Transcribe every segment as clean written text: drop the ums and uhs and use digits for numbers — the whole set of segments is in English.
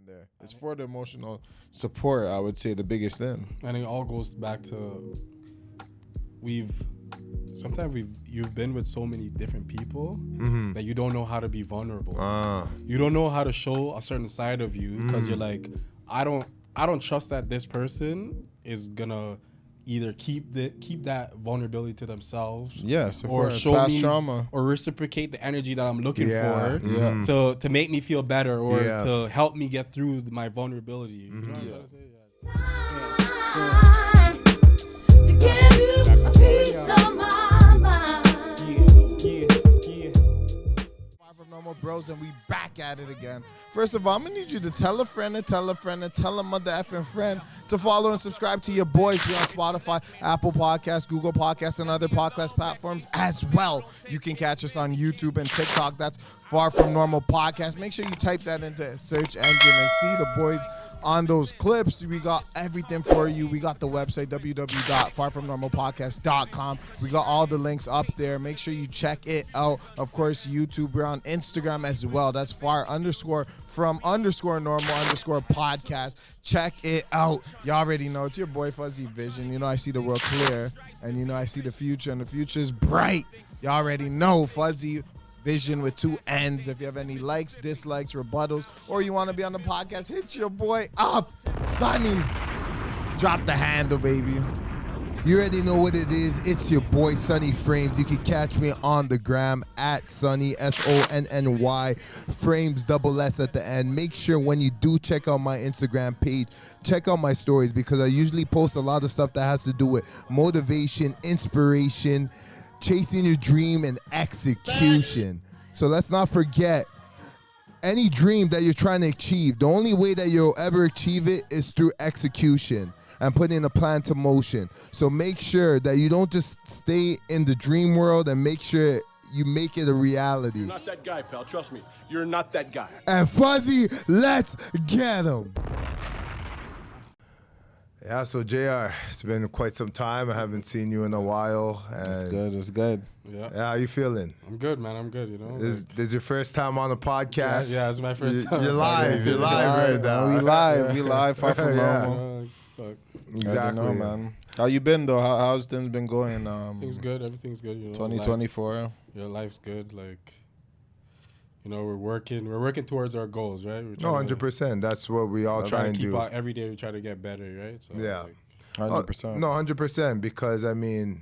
in there. It's for the emotional support, I would say, the biggest thing. And it all goes back to you've been with so many different people that you don't know how to be vulnerable. You don't know how to show a certain side of you because you're like, I don't trust that this person is gonna either keep that vulnerability to themselves, Yes, of or course. show Past me trauma, or reciprocate the energy that I'm looking Yeah. for to make me feel better or Yeah. to help me get through my vulnerability. You know what I'm trying to say? To give you a piece of my mind. Far from Normal Bros, and we back at it again. First of all, I'm gonna need you to tell a friend and tell a friend and tell a mother effing friend to follow and subscribe to your boys. We're on Spotify, Apple Podcasts, Google Podcasts, and other podcast platforms as well. You can catch us on YouTube and TikTok. That's Far From Normal Podcast. Make sure you type that into a search engine and see the boys on those clips. We got everything for you. We got the website, www.farfromnormalpodcast.com. We got all the links up there. Make sure you check it out. Of course, YouTube. We're on Instagram as well. That's far_from_normal_podcast. Check it out. You already know. It's your boy Fuzzy Vision. You know, I see the world clear. And you know, I see the future. And the future is bright. You already know. Fuzzy Vision with 2 N's. If you have any likes, dislikes, rebuttals, or you want to be on the podcast, hit your boy up. Sonny, drop the handle, baby. You already know what it is. It's your boy Sonny Frames. You can catch me on the gram at Sonny, SONNY, Frames double S at the end. Make sure when you do check out my Instagram page, check out my stories because I usually post a lot of stuff that has to do with motivation, inspiration, chasing your dream, and execution. So let's not forget, any dream that you're trying to achieve, the only way that you'll ever achieve it is through execution and putting a plan to motion. So make sure that you don't just stay in the dream world, and make sure you make it a reality. You're not that guy, pal. Trust me. You're not that guy. And Fuzzy, let's get him. Yeah, so JR, it's been quite some time. I haven't seen you in a while. And It's good. It's good. Yeah. how you feeling? I'm good, man. I'm good, you know. This is your first time on the podcast? Yeah, it's my first time. You're live. You're live right now. We live. We live. Far From Yeah. Normal. Fuck. Exactly. I know, man. How you been, though? How's things been going? Everything's good. Everything's good, you know. 2024. Life's good. Like, you know, we're working towards our goals, right? We're No, trying 100%. That's what we all try and do. Every day we try to get better, right? So, Yeah. like, 100%. No, 100%. Because I mean,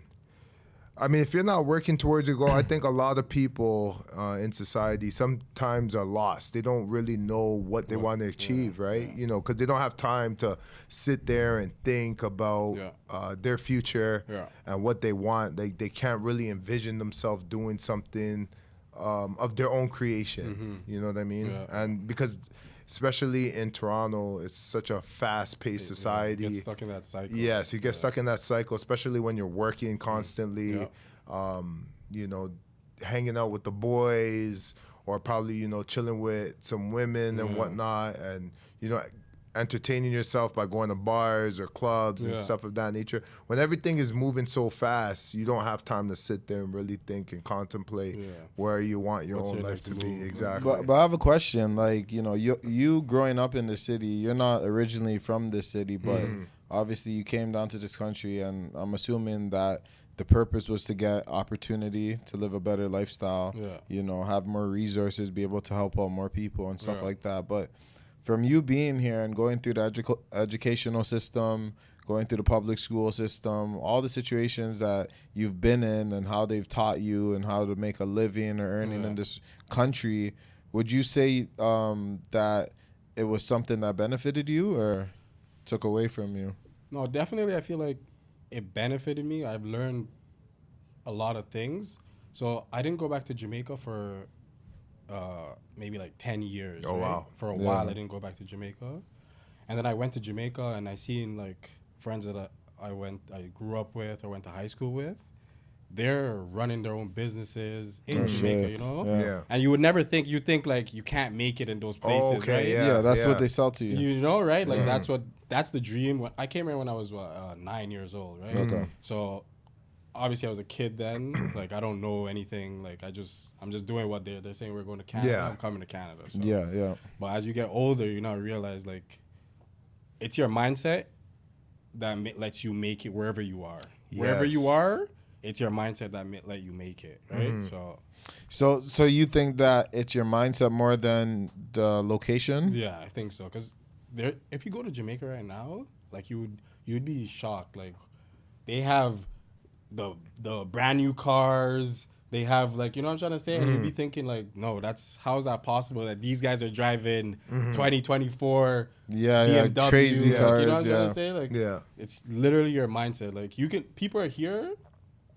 if you're not working towards your goal, I think a lot of people in society sometimes are lost. They don't really know what they want to achieve, right? Yeah. You know, because they don't have time to sit there and think about their future and what they want. They can't really envision themselves doing something of their own creation. You know what I mean? Yeah. And because especially in Toronto, it's such a fast-paced society. You get stuck in that cycle. Yes, you get stuck in that cycle, especially when you're working constantly, you know, hanging out with the boys, or probably, you know, chilling with some women and whatnot, and, you know, entertaining yourself by going to bars or clubs and stuff of that nature. When everything is moving so fast, you don't have time to sit there and really think and contemplate where you want your own life to be. Exactly. But I have a question. Like, you know, you growing up in the city, you're not originally from this city, but obviously you came down to this country, and I'm assuming that the purpose was to get opportunity to live a better lifestyle, you know, have more resources, be able to help out more people and stuff like that. But from you being here and going through the educational system, going through the public school system, all the situations that you've been in and how they've taught you and how to make a living or earning in this country, would you say that it was something that benefited you or took away from you? No, definitely. I feel like it benefited me. I've learned a lot of things. So I didn't go back to Jamaica for maybe like 10 years. Oh, right? wow. For a while, I didn't go back to Jamaica. And then I went to Jamaica, and I seen like friends that I grew up with or went to high school with. They're running their own businesses in Jamaica, you know? Yeah. And you would never think, you think like you can't make it in those places, right? Yeah, that's what they sell to you. You know, right? Like that's the dream. I came here when I was 9 years old, right? Okay. So obviously I was a kid then. Like I don't know anything. Like I'm just doing what they're saying. We're going to Canada. Yeah. I'm coming to Canada. So. Yeah. But as you get older, you now realize like it's your mindset that lets you make it wherever you are. Wherever Yes. you are, it's your mindset that let you make it, right? So you think that it's your mindset more than the location? Yeah, I think so. Because if you go to Jamaica right now, like you'd be shocked. Like they have the brand new cars. They have like, you know what I'm trying to say? And you'd be thinking like, no, how is that possible that these guys are driving 2024 BMW? Crazy like, cars. you know what I'm trying to say? Like, Yeah. it's literally your mindset. Like people are here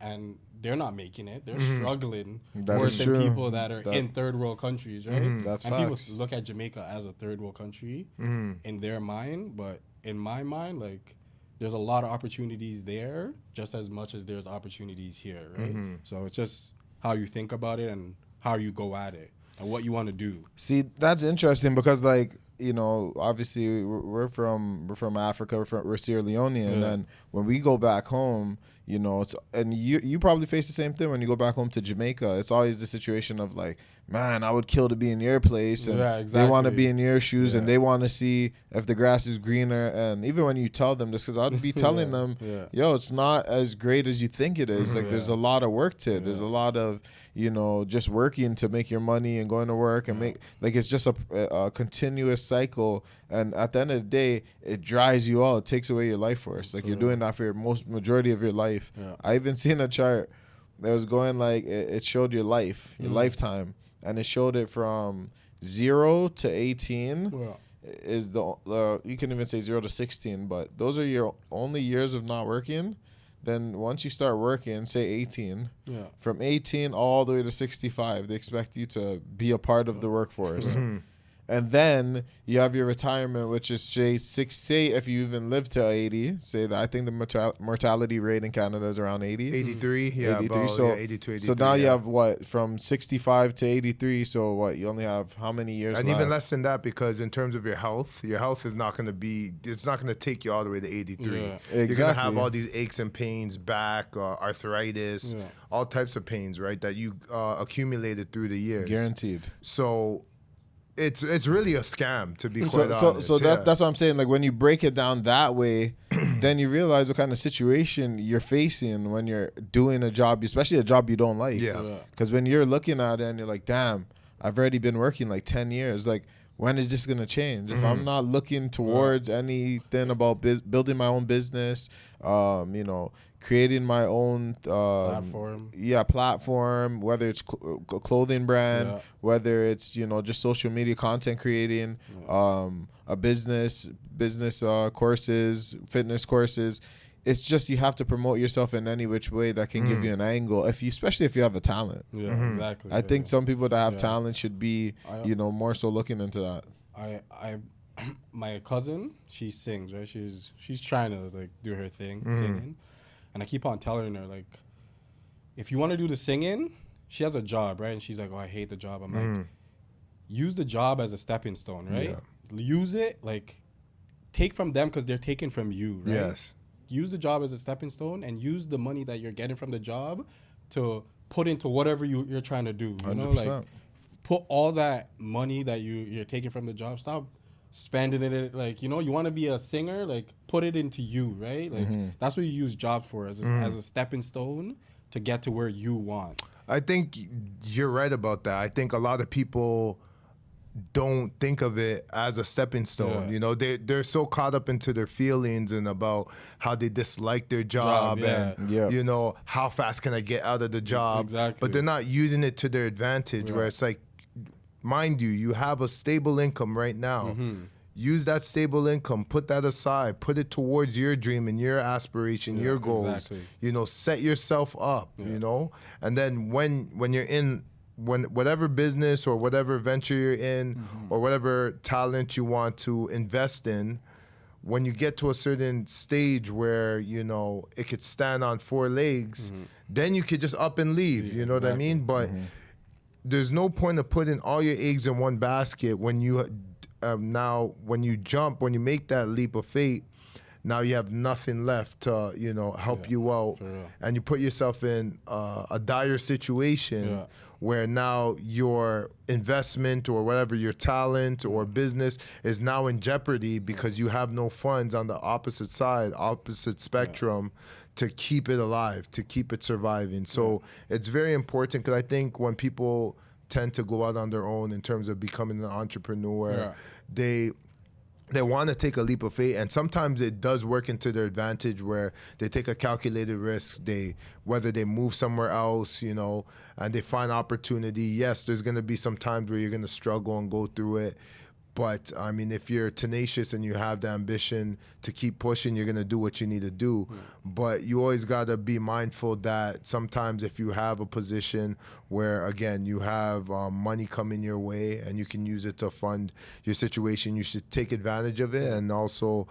and they're not making it. They're struggling That worse is than true. people that are in third world countries, right? That's and facts. people look at Jamaica as a third world country in their mind, but in my mind, like there's a lot of opportunities there just as much as there's opportunities here, right? So it's just how you think about it and how you go at it and what you want to do. See, that's interesting because, like, you know, obviously we're from Africa, we're Sierra Leonean, and then when we go back home, you know, and you probably face the same thing when you go back home to Jamaica. It's always the situation of like, man, I would kill to be in your place, and they want to be in your shoes, and they want to see if the grass is greener. And even when you tell them this, because I'd be telling them, yo, it's not as great as you think it is. Like, there's a lot of work to it. There's a lot of, you know, just working to make your money and going to work and make, like, it's just a continuous cycle. And at the end of the day, it dries you out. It takes away your life force. Like, you're doing that for your majority of your life. I even seen a chart that was going like, it showed your life, your lifetime. And it showed it from 0 to 18 is the you can even say 0 to 16, but those are your only years of not working. Then once you start working, say 18, from 18 all the way to 65, they expect you to be a part of the workforce. And then you have your retirement, which is say if you even live till 80, say that I think the mortality rate in Canada is around 80. 83, 83. about, So 82, 83. So now you have what, from 65 to 83. So what, you only have how many years and left? even less than that, because in terms of your health is not going to be, it's not going to take you all the way to 83. You're going to have all these aches and pains, back, arthritis, all types of pains, right, that you accumulated through the years. Guaranteed. So it's really a scam, to be quite honest. So that's what I'm saying. Like, when you break it down that way, then you realize what kind of situation you're facing when you're doing a job, especially a job you don't like. Because when you're looking at it and you're like, damn, I've already been working like 10 years. Like, when is this going to change? If I'm not looking towards anything about building my own business, you know, creating my own platform, whether it's a clothing brand, whether it's, you know, just social media content creating, a business courses, fitness courses. It's just, you have to promote yourself in any which way that can give you an angle, especially if you have a talent. Exactly. I think some people that have talent should be, you know, more so looking into that. I my cousin, she sings, right? She's trying to like do her thing, singing. And I keep on telling her, like, if you want to do the singing, she has a job, right? And she's like, oh, I hate the job. I'm like, use the job as a stepping stone, right? Use it, like, take from them because they're taking from you, right? Use the job as a stepping stone and use the money that you're getting from the job to put into whatever you're trying to do. You know, 100%. like, put all that money that you're taking from the job, stop spending it. Like, you know, you want to be a singer, like, put it into you, right? Like, that's what you use job for, as a stepping stone to get to where you want. I think you're right about that. I think a lot of people don't think of it as a stepping stone. You know, they're so caught up into their feelings and about how they dislike their job and you know, how fast can I get out of the job. But they're not using it to their advantage, where it's like, mind you have a stable income right now. Use that stable income, put that aside, put it towards your dream and your aspiration, your goals. You know, set yourself up, you know? And then when you're in whatever business or whatever venture you're in, or whatever talent you want to invest in, when you get to a certain stage where, you know, it could stand on 4 legs, then you could just up and leave, you know what I mean? But there's no point of putting all your eggs in one basket when you when you make that leap of faith. now you have nothing left to, you know, help you out, and you put yourself in a dire situation where now your investment or whatever, your talent or business is now in jeopardy because you have no funds on the opposite side, opposite spectrum to keep it alive, to keep it surviving. So it's very important, because I think when people tend to go out on their own in terms of becoming an entrepreneur, they want to take a leap of faith, and sometimes it does work into their advantage where they take a calculated risk. Whether they move somewhere else, you know, and they find opportunity. Yes, there's going to be some times where you're going to struggle and go through it. But, I mean, if you're tenacious and you have the ambition to keep pushing, you're going to do what you need to do. But you always got to be mindful that sometimes if you have a position where, again, you have money coming your way and you can use it to fund your situation, you should take advantage of it and also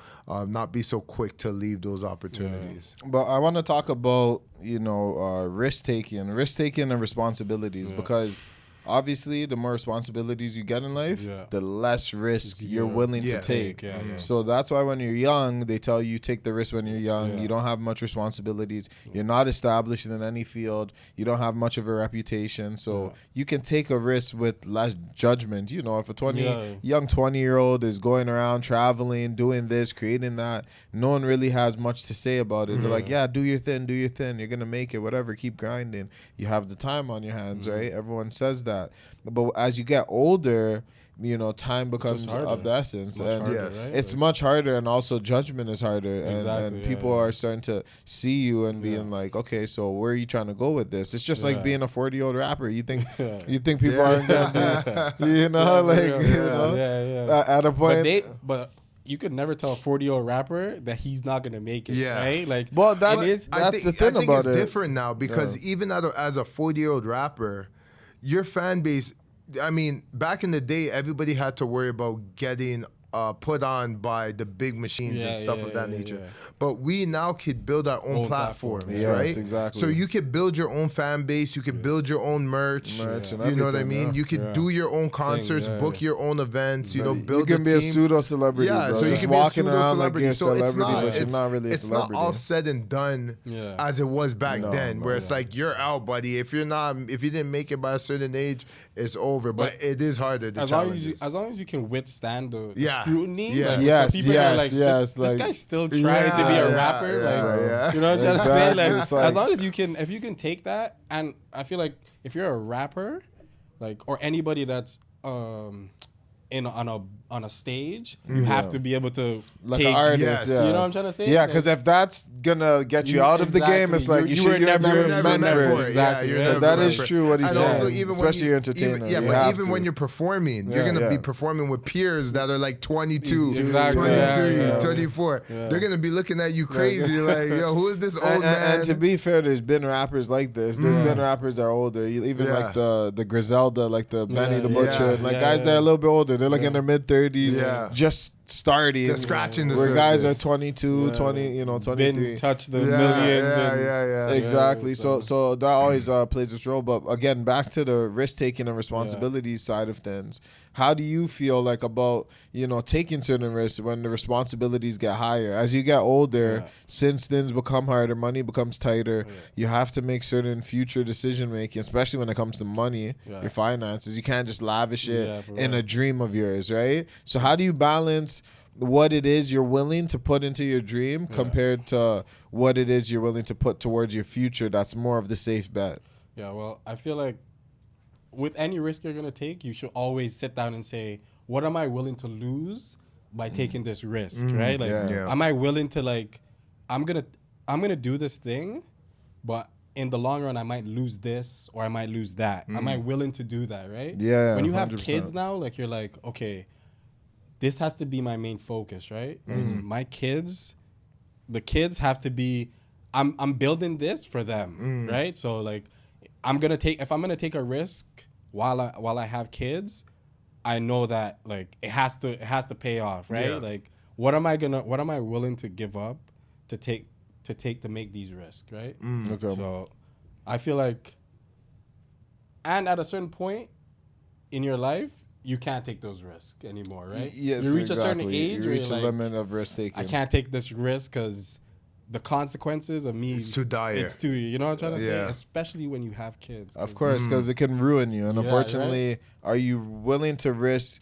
not be so quick to leave those opportunities. But I want to talk about, you know, risk-taking and responsibilities, because obviously, the more responsibilities you get in life, the less risk you're willing to take. So that's why when you're young, they tell you take the risk when you're young. You don't have much responsibilities. You're not established in any field. You don't have much of a reputation. So you can take a risk with less judgment. You know, if a young 20-year-old is going around traveling, doing this, creating that, no one really has much to say about it. They're like, yeah, do your thing. You're going to make it, whatever. Keep grinding. You have the time on your hands, right? Everyone says that. But as you get older, you know, time becomes of the essence, and it's much harder, and also judgment is harder, and people are starting to see you and being like, okay, so where are you trying to go with this? It's just like being a 40-year-old rapper. You think people aren't gonna be, you know, at a point, but you could never tell a 40-year-old rapper that he's not gonna make it, right? Like, well, that's the thing about it. It's different now, because even as a 40-year-old rapper, your fan base, I mean, back in the day, everybody had to worry about getting put on by the big machines and stuff of that nature. But we now could build our own platforms, right? Exactly. So you could build your own fan base, you could build your own merch, you know what I mean? You could do your own concerts, book your own events, you know, build you can be a pseudo celebrity. So you can be walking a around like celebrity. you're a So celebrity, but you're not really a it's celebrity. not all said and done as it was back then, where it's like, you're out, buddy. If you didn't make it by a certain age, it's over. But it is harder. As long as you can withstand the scrutiny. Yes, people are like, this guy's still trying to be a rapper. You know what I'm trying to say? Like, as long as you can, if you can take that, and I feel like if you're a rapper, like, or anybody that's on a stage, you have to be able to like an artist. You know what I'm trying to say? Yeah, because if that's gonna get you out of the game, it's like you were never meant for it. Exactly. That is true what he's saying. Also, even especially your entertainer. But even when you're performing, you're gonna be performing with peers that are like 22, 23, 24. They're gonna be looking at you crazy, like, yo, who is this old man? And to be fair, there's been rappers like this. There's been rappers that are older, even like the Griselda, like the Benny the Butcher, like guys that are a little bit older. They're like in their mid-30s, just starting, just scratching the where surface. Guys are 22, 20, 23. Been touch the millions. Exactly. So that always plays its role. But again, back to the risk-taking and responsibility side of things. How do you feel like about, taking certain risks when the responsibilities get higher? As you get older, since things become harder, money becomes tighter, you have to make certain future decision-making, especially when it comes to money, your finances. You can't just lavish it in a dream of yours, right? So how do you balance what it is you're willing to put into your dream compared to what it is you're willing to put towards your future that's more of the safe bet? Yeah, well, I feel like with any risk you're going to take, you should always sit down and say, what am I willing to lose by taking this risk, right? Like, am I willing to, like, I'm going to do this thing, but in the long run, I might lose this or I might lose that. Am I willing to do that, right? Yeah, when you have 100%. kids now, like, you're like, okay, this has to be my main focus, right? Like, my kids, the kids have to be, I'm building this for them, right? So, like, if I'm gonna take a risk while I have kids, I know that, like, it has to pay off, right? Yeah. Like, what am I willing to give up to make these risks, right? Okay. So I feel like, and at a certain point in your life, you can't take those risks anymore, right? Yes, you reach a certain exactly. age You where reach you're a like, limit of risk taking. I can't take this risk because the consequences of me, It's too dire. It's too, you know what I'm trying to say? Yeah. Especially when you have kids. Of course, because it can ruin you. And Yeah, unfortunately, are you willing to risk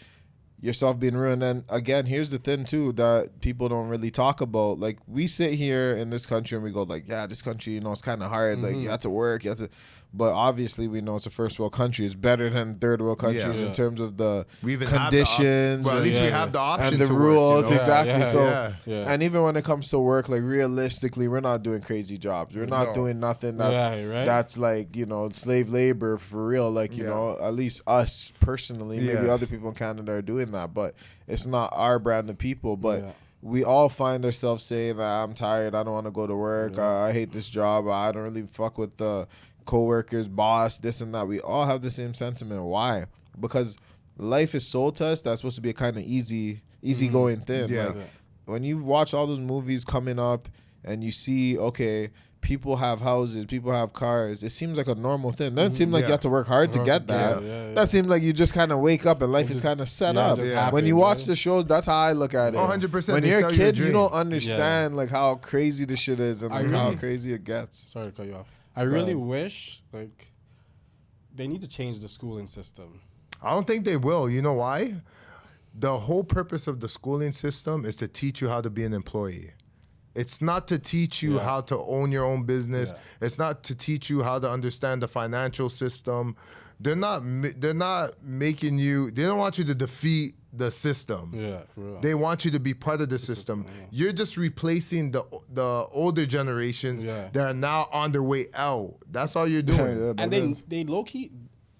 yourself being ruined? And again, here's the thing too that people don't really talk about. Like, we sit here in this country and we go like, yeah, this country, you know, it's kind of hard. Like, you have to work, you have to. But obviously, we know it's a first world country. It's better than third world countries Yeah. in terms of the We even have the conditions. well, at least we Yeah. have the option and the to rules, work, you know? exactly. Yeah, So, yeah. and even when it comes to work, like realistically, we're not doing crazy jobs. We're not No. doing nothing that's Yeah, right? that's like, you know, slave labor for real. Like, you Yeah. know, at least us personally, maybe Yes. other people in Canada are doing that, but it's not our brand of people. But Yeah. we all find ourselves saying that I'm tired, I don't want to go to work, I hate this job, I don't really fuck with the coworkers, boss, this and that. We all have the same sentiment. Why? Because life is sold to us that's supposed to be a kind of easy going thing. Yeah. Like, when you watch all those movies coming up and you see, okay, people have houses, people have cars, it seems like a normal thing. It doesn't seem like you Yeah. have to work hard to get that. Yeah. That seems like you just kind of wake up and life is kind of set yeah, it up. just When happens, you watch right? the shows, that's how I look at it. 100%, When they you're a sell you a kid, you dream. don't understand like how crazy this shit is and like how crazy it gets. Sorry to cut you off. I really wish, like, they need to change the schooling system. I don't think they will. You know why? The whole purpose of the schooling system is to teach you how to be an employee. It's not to teach you how to own your own business. Yeah. It's not to teach you how to understand the financial system. They're not making you. They don't want you to defeat the system. Yeah, for real. They want you to be part of the system. You're just replacing the older generations that are now on their way out. That's all you're doing. And they low key,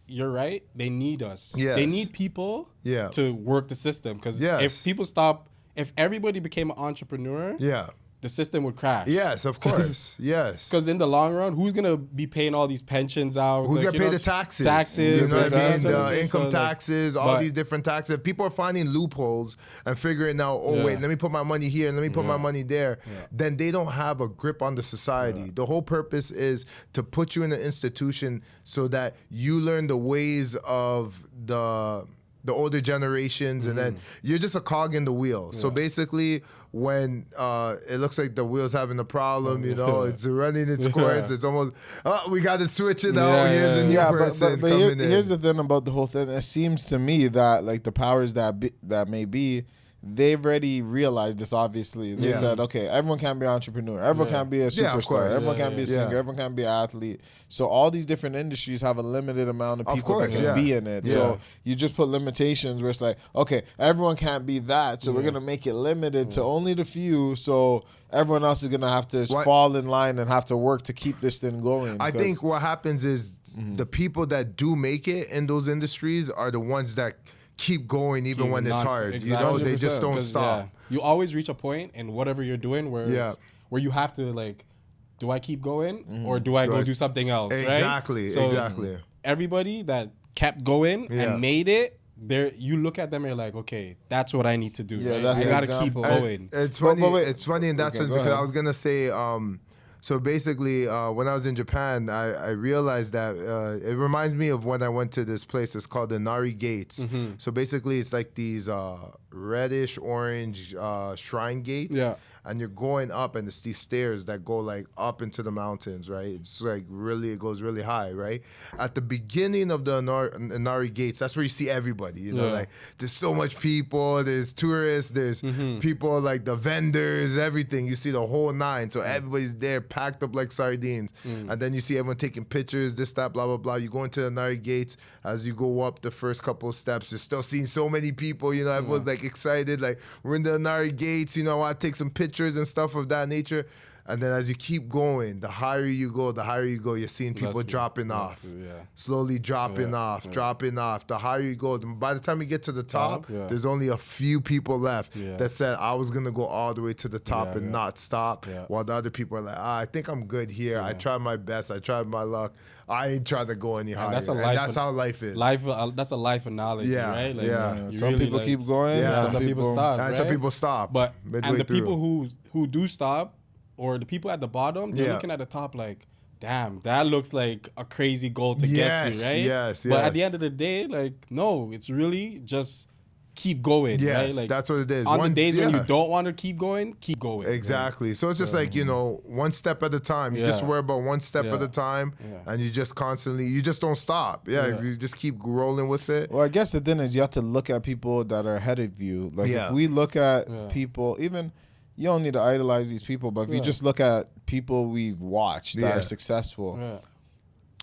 you're right. They need us. Yes. They need people Yeah. to work the system. Because Yes. if everybody became an entrepreneur, Yeah. the system would crash. Yes, of course. Yes. Because in the long run, who's gonna be paying all these pensions out? Who's Like, gonna you pay know, the taxes? Taxes. You know what I mean? so The income like, taxes, all but- these different taxes. People are finding loopholes and figuring out, oh, Yeah. wait, let me put my money here and let me put my money there. Then they don't have a grip on the society. The whole purpose is to put you in an institution so that you learn the ways of the older generations, and then you're just a cog in the wheel. So basically, when it looks like the wheel's having a problem, you know, it's running its course. It's almost, we got to switch it out. Here's a new person but coming in. here's the thing about the whole thing. It seems to me that like the powers that may be, they've already realized this. Obviously, they said, okay, everyone can't be an entrepreneur. Everyone can't be a Yeah, of superstar. course. Everyone can't be a singer. Everyone can't be an athlete. So all these different industries have a limited amount of people that can be in it. So you just put limitations where it's like, okay, everyone can't be that. So we're gonna make it limited to only the few. So everyone else is gonna have to fall in line and have to work to keep this thing going. I think what happens is the people that do make it in those industries are the ones that keep going even when it's hard. Exactly. You know, they just don't 'Cause, stop. you always reach a point in whatever you're doing where where you have to like, do I keep going or do I go do something else? Exactly, Right? So exactly. everybody that kept going and made it, there you look at them and you're like, okay, that's what I need to do. Yeah, right? that's I the gotta keep example. going. It's funny. But wait. It's funny in that Okay, sense go because ahead. I was gonna say. So basically, when I was in Japan, I realized that it reminds me of when I went to this place. It's called the Nari Gates. So basically, it's like these reddish orange shrine gates. Yeah. And you're going up, and it's these stairs that go like up into the mountains, right? It's like it goes really high, right? At the beginning of the Nari Gates, that's where you see everybody. You know, like there's so much people. There's tourists. There's people like the vendors, everything. You see the whole nine. So everybody's there, packed up like sardines. And then you see everyone taking pictures, this, that, blah, blah, blah. You go into the Nari Gates. As you go up the first couple of steps, you're still seeing so many people. You know, everyone's like excited. Like we're in the Nari Gates. You know, I want to take some pictures and stuff of that nature. And then as you keep going, the higher you go, you're seeing people dropping off. Slowly dropping off. The higher you go, by the time you get to the top, there's only a few people left that said, I was going to go all the way to the top and not stop. While the other people are like, I think I'm good here. I tried my best. I tried my luck. I ain't trying to go any higher. That's how life is. That's a life analogy, right? Like, Some people keep going. Yeah. Some people stop. And right? some people stop. But midway and the through. people who do stop, or the people at the bottom, they're Yeah. looking at the top like, damn, that looks like a crazy goal to get to, right? Yes, But at the end of the day, like, no, it's really just keep going, Yes, right? Like, that's what it is. On the One- days when you yeah. don't want to keep going, keep going. Exactly. So it's just like, you know, one step at a time. You just Yeah. worry about one step Yeah. at a time, Yeah. and you just constantly, you just don't stop. Yeah, you just keep rolling with it. Well, I guess the thing is you have to look at people that are ahead of you. Like Yeah. if we look at Yeah. people, even you don't need to idolize these people, but if you Yeah. just look at people we've watched that Yeah. are successful, Yeah.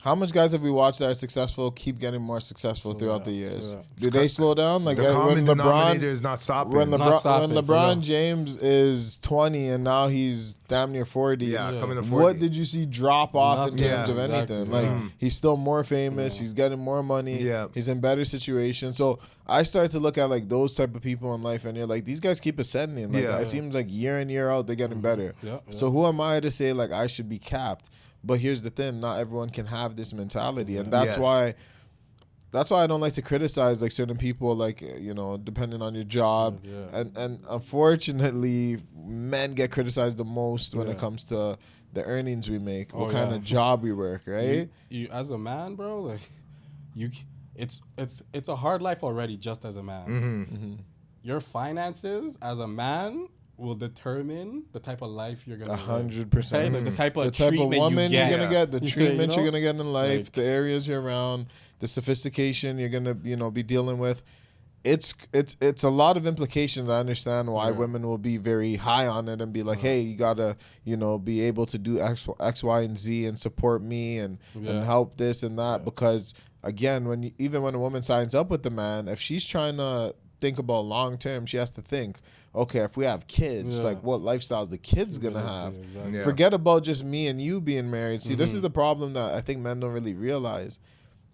how much guys have we watched that are successful keep getting more successful throughout the years? Yeah. Do they slow down? Like The when common denominator LeBron, is not stopping. when Not LeBron, stopping, when for real. LeBron James is 20 and now he's damn near 40. yeah, Yeah. coming to 40. What did you see drop off in Nothing. terms Yeah, of anything? exactly. Like he's still more famous. He's getting more money. Yeah. He's in better situations. So I started to look at like those type of people in life, and you're like, these guys keep ascending. Like Yeah. it seems like year in year out they're getting better. Yeah, So who am I to say like I should be capped? But here's the thing: not everyone can have this mentality, and that's Yes. why. That's why I don't like to criticize like certain people, like you know, depending on your job, Yeah. and unfortunately, men get criticized the most when it Yeah. comes to the earnings we make, what Oh, kind yeah. of job we work, right? You as a man, bro, like it's a hard life already just as a man. Your finances as a man will determine the type of life you're gonna live. 100%. Right? Like the type of The type of treatment woman you you're get. gonna get, the You treatment know? you're gonna get in life, Like- the areas you're around, the sophistication you're gonna be dealing with. It's a lot of implications. I understand why women will be very high on it and be like, hey, you gotta be able to do X, Y, and Z and support me and help this and that because again, even when a woman signs up with the man, if she's trying to think about long term, she has to think, okay, if we have kids, like what lifestyle is the kids gonna have? Exactly. Yeah. Forget about just me and you being married. See, this is the problem that I think men don't really realize.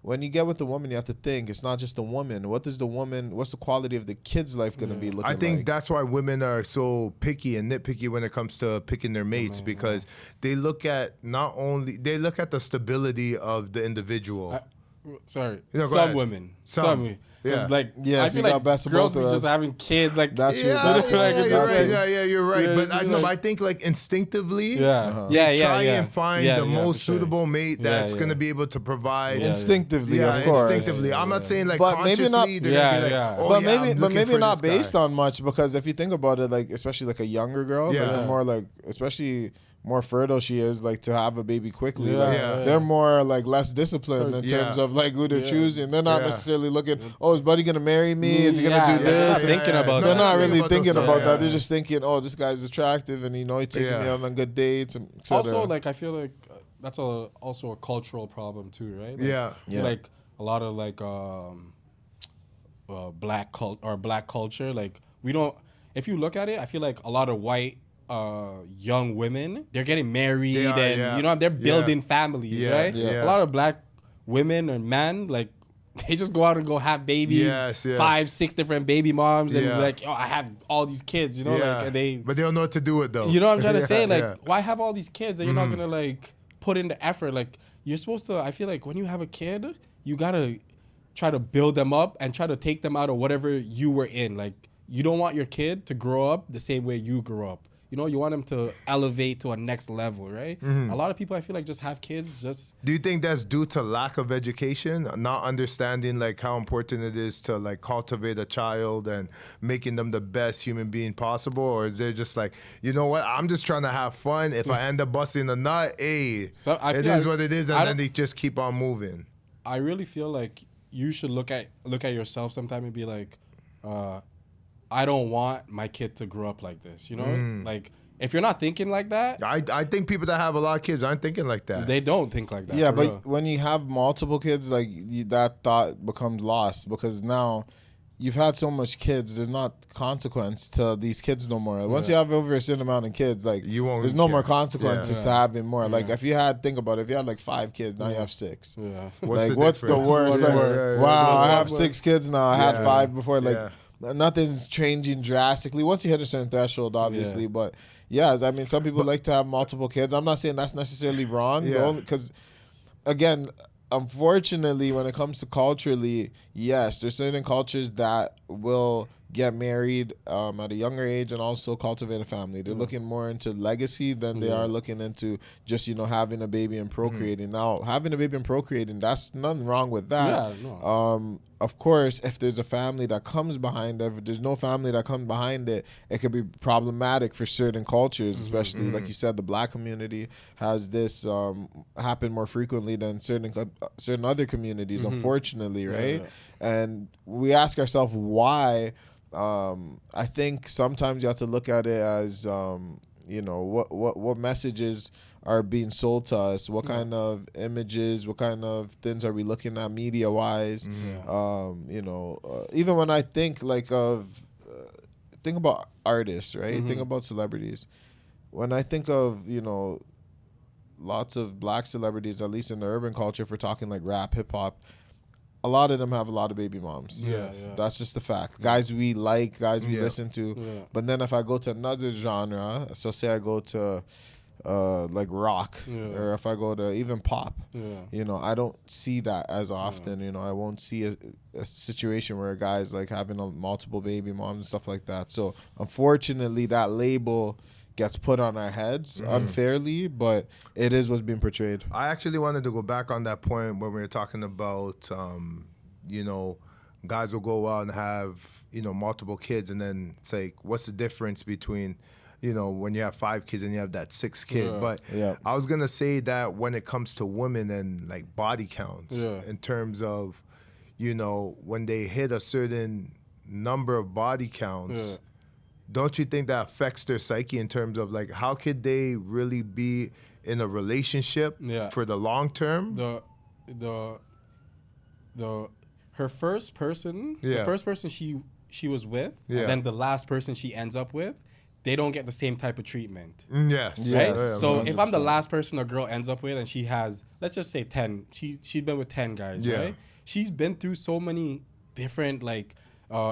When you get with the woman, you have to think it's not just the woman. What's the quality of the kid's life gonna be looking I think like? that's why women are so picky and nitpicky when it comes to picking their mates because they look at the stability of the individual. Sorry, No, go some ahead. women, Some. some. Yeah. It's like Yes, I feel you got like best of girls both be of just us. having kids. Like That's true. Yeah, That's yeah, true. you're That's right. true. You're right. Yeah, But I you're know, like- I think like instinctively, yeah, they yeah, try yeah. and find Yeah, the yeah, most for sure. suitable mate that's Yeah, gonna yeah. be able to provide. Yeah, Instinctively, Yeah, of course. instinctively. I'm not saying like But maybe not- consciously. They're gonna be like, Yeah, oh, but yeah, I'm maybe looking for not this guy. based on much because if you think about it, like especially like a younger girl, like Yeah. the more like especially more fertile she is, like to have a baby quickly, Yeah, like yeah. they're more like less disciplined in Yeah. terms of like who they're Yeah. choosing. They're not Yeah. necessarily looking, oh, is Buddy gonna marry me? Is he gonna Yeah, do yeah, this? yeah, thinking about They're that. not Think really about thinking those about stuff. that. They're just thinking, oh, this guy's attractive and he's taking me Yeah. out on good dates and et cetera. Also, like I feel like that's also a cultural problem too, right? Like, Yeah. I feel like a lot of like black culture, like we don't. If you look at it, I feel like a lot of white young women, they're getting married They are, and yeah. you know they're Yeah. building families, Yeah, right? yeah. A lot of black women and men, like they just go out and go have babies, Yes, yes. 5-6 different baby moms, and Yeah. like, oh, I have all these kids, you know, Yeah. like and they. But they don't know what to do with though. You know what I'm trying to Yeah, say? Like, yeah. why have all these kids and you're not gonna like put in the effort? Like, you're supposed to. I feel like when you have a kid, you gotta try to build them up and try to take them out of whatever you were in. Like, you don't want your kid to grow up the same way you grew up. You know, you want them to elevate to a next level, right? A lot of people, I feel like, just have kids just. Do you think that's due to lack of education, not understanding like how important it is to like cultivate a child and making them the best human being possible, or is it just like, you know what, I'm just trying to have fun. If I end up busting a nut, hey, So I it feel is like- what it is, I and then don't- they just keep on moving. I really feel like you should look at yourself sometime and be like, I don't want my kid to grow up like this. You know, like if you're not thinking like that, I think people that have a lot of kids aren't thinking like that. they don't think like that. Yeah, for but real. when you have multiple kids, like that thought becomes lost because now you've had so much kids. There's not consequence to these kids no more. Once you have over a certain amount of kids, like You won't there's no more care. consequences to having more. Like if you had, think about it, if you had like 5 kids, now you have 6. Yeah. What's like the what's the difference? worst? Yeah, Like, yeah, yeah. wow, I Yeah. have 6 kids now. I had Yeah. 5 before. Like Yeah. nothing's changing drastically once you hit a certain threshold, obviously. Yeah. But yeah, I mean, some people like to have multiple kids. I'm not saying that's necessarily wrong. Yeah. Because again, unfortunately, when it comes to culturally, yes, there's certain cultures that will get married at a younger age and also cultivate a family. They're looking more into legacy than they are looking into just, having a baby and procreating. Now, having a baby and procreating, that's nothing wrong with that. Yeah, no. Of course, if there's a family that comes behind it, if there's no family that comes behind it, it could be problematic for certain cultures, especially like you said, the Black community has this happen more frequently than certain other communities, unfortunately, right? And we ask ourselves why. I think sometimes you have to look at it as what messages are being sold to us, what kind of images, what kind of things are we looking at media wise. Even when I think think about artists, right? Think about celebrities. When I think of lots of Black celebrities, at least in the urban culture, if we're talking like rap, hip hop, a lot of them have a lot of baby moms. That's just a fact. Guys we like, guys we listen to. Yeah. But then if I go to another genre, so say I go to like rock, or if I go to even pop, I don't see that as often. I won't see a situation where a guy's like having multiple baby moms and stuff like that. So unfortunately, that label gets put on our heads unfairly, but it is what's being portrayed. I actually wanted to go back on that point when we were talking about, guys will go out and have, multiple kids, and then it's like, what's the difference between, when you have 5 kids and you have that 6th kid? Yeah. But I was gonna say that when it comes to women and like body counts, in terms of, when they hit a certain number of body counts. Don't you think that affects their psyche in terms of like how could they really be in a relationship for the long term? Her first person, the first person she was with, and then the last person she ends up with, they don't get the same type of treatment. Yes. Right? Yeah, so 100%. if I'm the last person a girl ends up with and she has, let's just say 10, she's been with 10 guys, right? She's been through so many different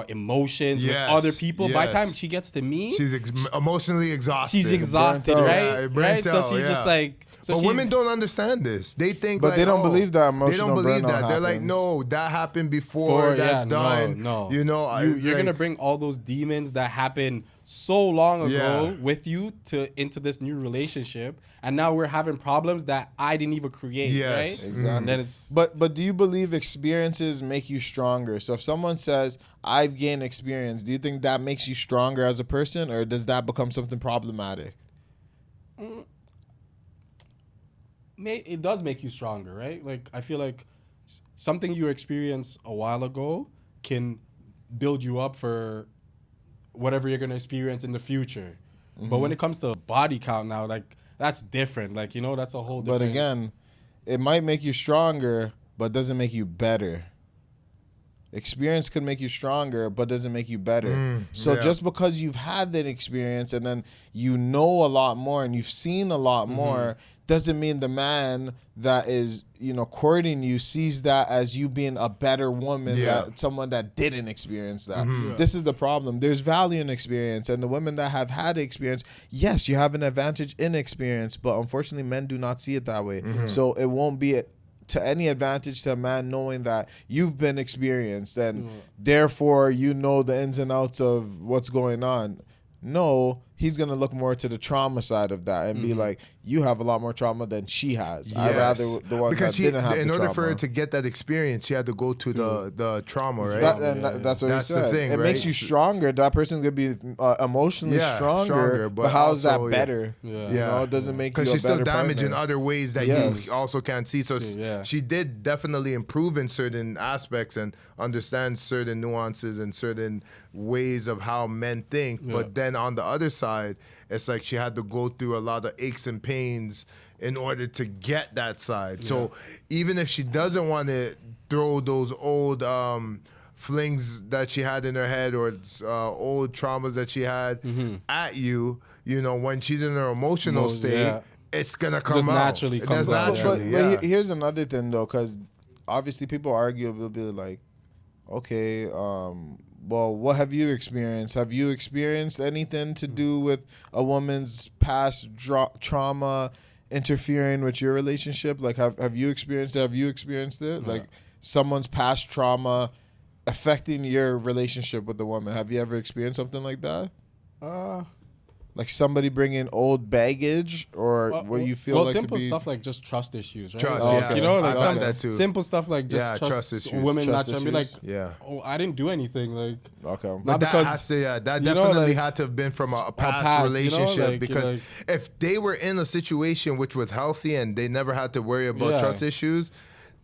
emotions with other people. By the time she gets to me, she's emotionally exhausted. She's exhausted, right? Right. So she's just like. But women don't understand this. They think, but they don't believe that emotional. They don't believe that. Happens. They're like, no, that happened before. That's done. No. You're gonna bring all those demons that happened so long ago with you into this new relationship, and now we're having problems that I didn't even create. Right? Exactly. And then it's. But do you believe experiences make you stronger? So if someone says, I've gained experience, do you think that makes you stronger as a person, or does that become something problematic? It does make you stronger, right? Like I feel like something you experienced a while ago can build you up for whatever you're gonna experience in the future. But when it comes to body count now, like that's different. Like that's a whole different. But again, it might make you stronger, but doesn't make you better. Experience could make you stronger, but doesn't make you better. Just because you've had that experience and then you know a lot more and you've seen a lot more, doesn't mean the man that is, courting you sees that as you being a better woman than someone that didn't experience that. This is the problem. There's value in experience, and the women that have had experience, yes, you have an advantage in experience, but unfortunately men do not see it that way. So it won't be to any advantage to a man knowing that you've been experienced and therefore you know the ins and outs of what's going on. No, he's going to look more to the trauma side of that and be like, you have a lot more trauma than she has. I'd rather the one that didn't have the trauma. In order for her to get that experience, she had to go to the trauma, right? That's what he said. The thing, it right? makes you stronger. That person's going to be emotionally stronger, but how is that better? It doesn't make you a better because she's still damaged in partner. other ways that you also can't see. So she did definitely improve in certain aspects and understand certain nuances and certain ways of how men think. But then on the other side, it's like she had to go through a lot of aches and pains in order to get that side. So even if she doesn't want to throw those old flings that she had in her head or old traumas that she had at you, when she's in her emotional state, it's gonna come just out. naturally comes out. But here's another thing though, because obviously people argue, will be like, okay, well, what have you experienced? Have you experienced anything to do with a woman's past trauma interfering with your relationship? Like, have you experienced it? Have you experienced it? Like, someone's past trauma affecting your relationship with the woman? Have you ever experienced something like that? Like somebody bringing old baggage, or what you feel like simple to be stuff like just trust issues, right? Trust, Like, yeah. you know, like I some like that too. simple stuff like just Yeah, trust issues. women Trust not trying to be like, issues. Yeah. oh, I didn't do anything, like okay. not But because that has to, that you know, definitely like, had to have been from a past, past, relationship, you know, like, because like- if they were in a situation which was healthy and they never had to worry about Yeah. trust issues,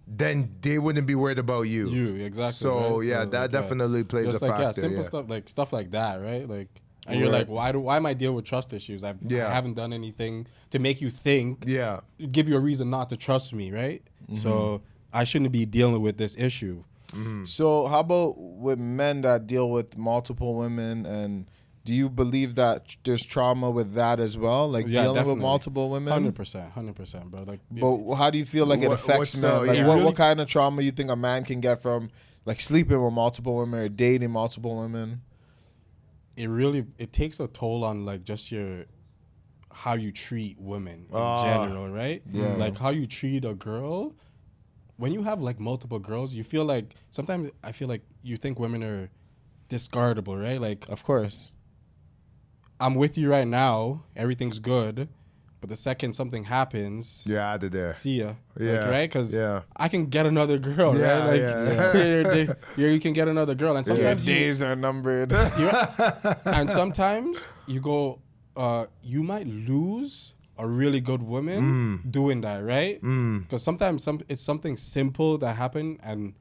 then they wouldn't be worried about you. exactly. So right? yeah, So, that like, definitely plays just a like factor. simple Yeah. stuff like that, right? Like, and you're Right. like, why am I dealing with trust issues? I haven't done anything to make you think, Yeah. give you a reason not to trust me, right? So I shouldn't be dealing with this issue. So how about with men that deal with multiple women, and do you believe that there's trauma with that as well, like Yeah, dealing with definitely. multiple women? 100%, bro. Like, But how do you feel like it What- affects what's men? the- Like yeah. what Really- kind of trauma you think a man can get from like sleeping with multiple women or dating multiple women? it takes a toll on like just how you treat women in general, right? Yeah. Like how you treat a girl. When you have like multiple girls, you feel like sometimes I feel like you think women are discardable, right? Like Of course. I'm with you right now, everything's good, but the second something happens, You're out of there. see ya, like, Yeah, right? Because yeah. I can get another girl, Yeah, right? Like yeah. you can get another girl, and Your sometimes days are numbered. and sometimes you go, you might lose a really good woman doing that, right? Because sometimes it's something simple that happened, and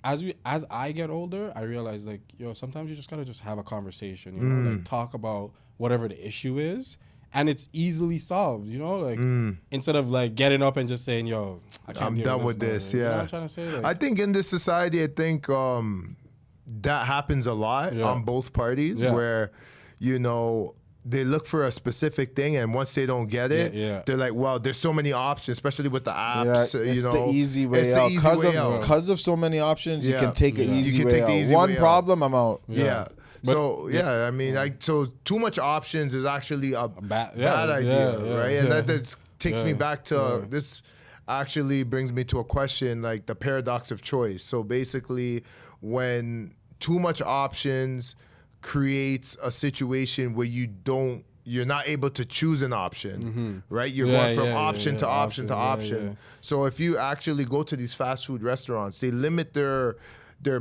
as I get older, I realize like, sometimes you just gotta just have a conversation, you know, like talk about whatever the issue is, and it's easily solved, you know, like instead of like getting up and just saying, "Yo, I can't I'm deal done with this." no more." You know Yeah. what I'm trying to say? Like, I think in this society, I think that happens a lot Yeah. on both parties, Yeah. where they look for a specific thing, and once they don't get it, Yeah. they're like, "Well, there's so many options, especially with the apps." it's the easy way It's out. the easy way out. Because of so many options, you Yeah. can take an Yeah. easy You can way take the out. easy One way out. problem, I'm out. Yeah. But- So I mean, so too much options is actually a bad idea, right? And that takes me Yeah. back to this. Actually, brings me to a question like the paradox of choice. So basically, when too much options creates a situation where you're not able to choose an option, right? You're going from option to option to option. yeah. So if you actually go to these fast food restaurants, they limit their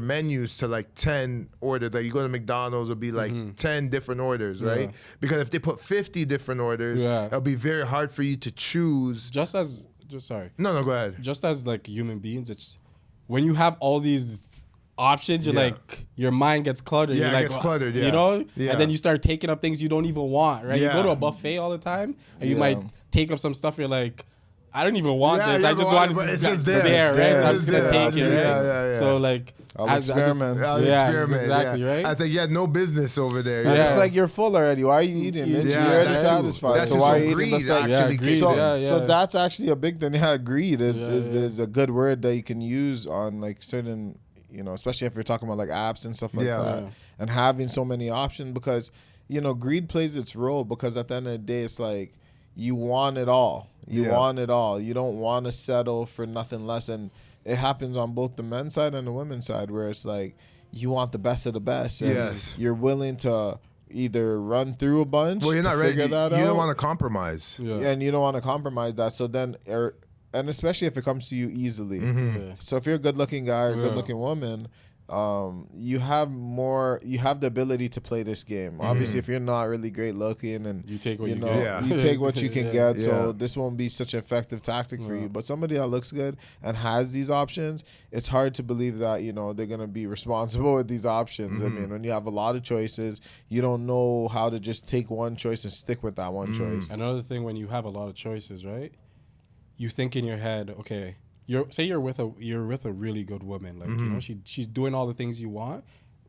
menus to like 10 orders. Like you go to McDonald's, it'll be like 10 different orders, right? Because if they put 50 different orders, Yeah. it'll be very hard for you to choose. just No, go ahead. just as like human beings, it's when you have all these options, you're Yeah. like your mind gets cluttered. Yeah, you're it like, gets cluttered, yeah. You know, Yeah. and then you start taking up things you don't even want. Right? You Yeah. go to a buffet all the time, and you Yeah. might take up some stuff. You're like, I don't even want Yeah, this. you I don't just want want it, but it it's to just be there. there, It's right? there. So I'm It's just gonna just there. take it, right? Yeah. So like, I'll I just- experiment. I'll yeah, experiment. exactly, yeah. right? I think you had no business over there. And Yeah. it's like you're full already. Why are you eating? Yeah, You're already that's too- satisfied. that's So just why are some you eating? greed, That's like, actually, greed, kicks so, in. yeah. so that's actually a big thing. Yeah, greed is Yeah. a good word that you can use on like certain, especially if you're talking about like apps and stuff like Yeah. that, Yeah. and having so many options, because greed plays its role, because at the end of the day, it's like you want it all. You Yeah. want it all. You don't want to settle for nothing less, and it happens on both the men's side and the women's side, where it's like you want the best of the best, and Yes. you're willing to either run through a bunch. Well, you're to not ready. figure that You out, don't want to compromise. Yeah. and you don't want to compromise that. So then, and especially if it comes to you easily. Mm-hmm. Yeah. So if you're a good-looking guy or a Yeah. good-looking woman, you have the ability to play this game. Obviously, if you're not really great looking, and You take what you know, get. Yeah. you take what you can Yeah. get. Yeah. So this won't be such an effective tactic for you. But somebody that looks good and has these options, it's hard to believe that they're gonna be responsible with these options. I mean, when you have a lot of choices, you don't know how to just take one choice and stick with that one choice. Another thing, when you have a lot of choices, right? You think in your head, okay, you're with a really good woman, like she's doing all the things you want,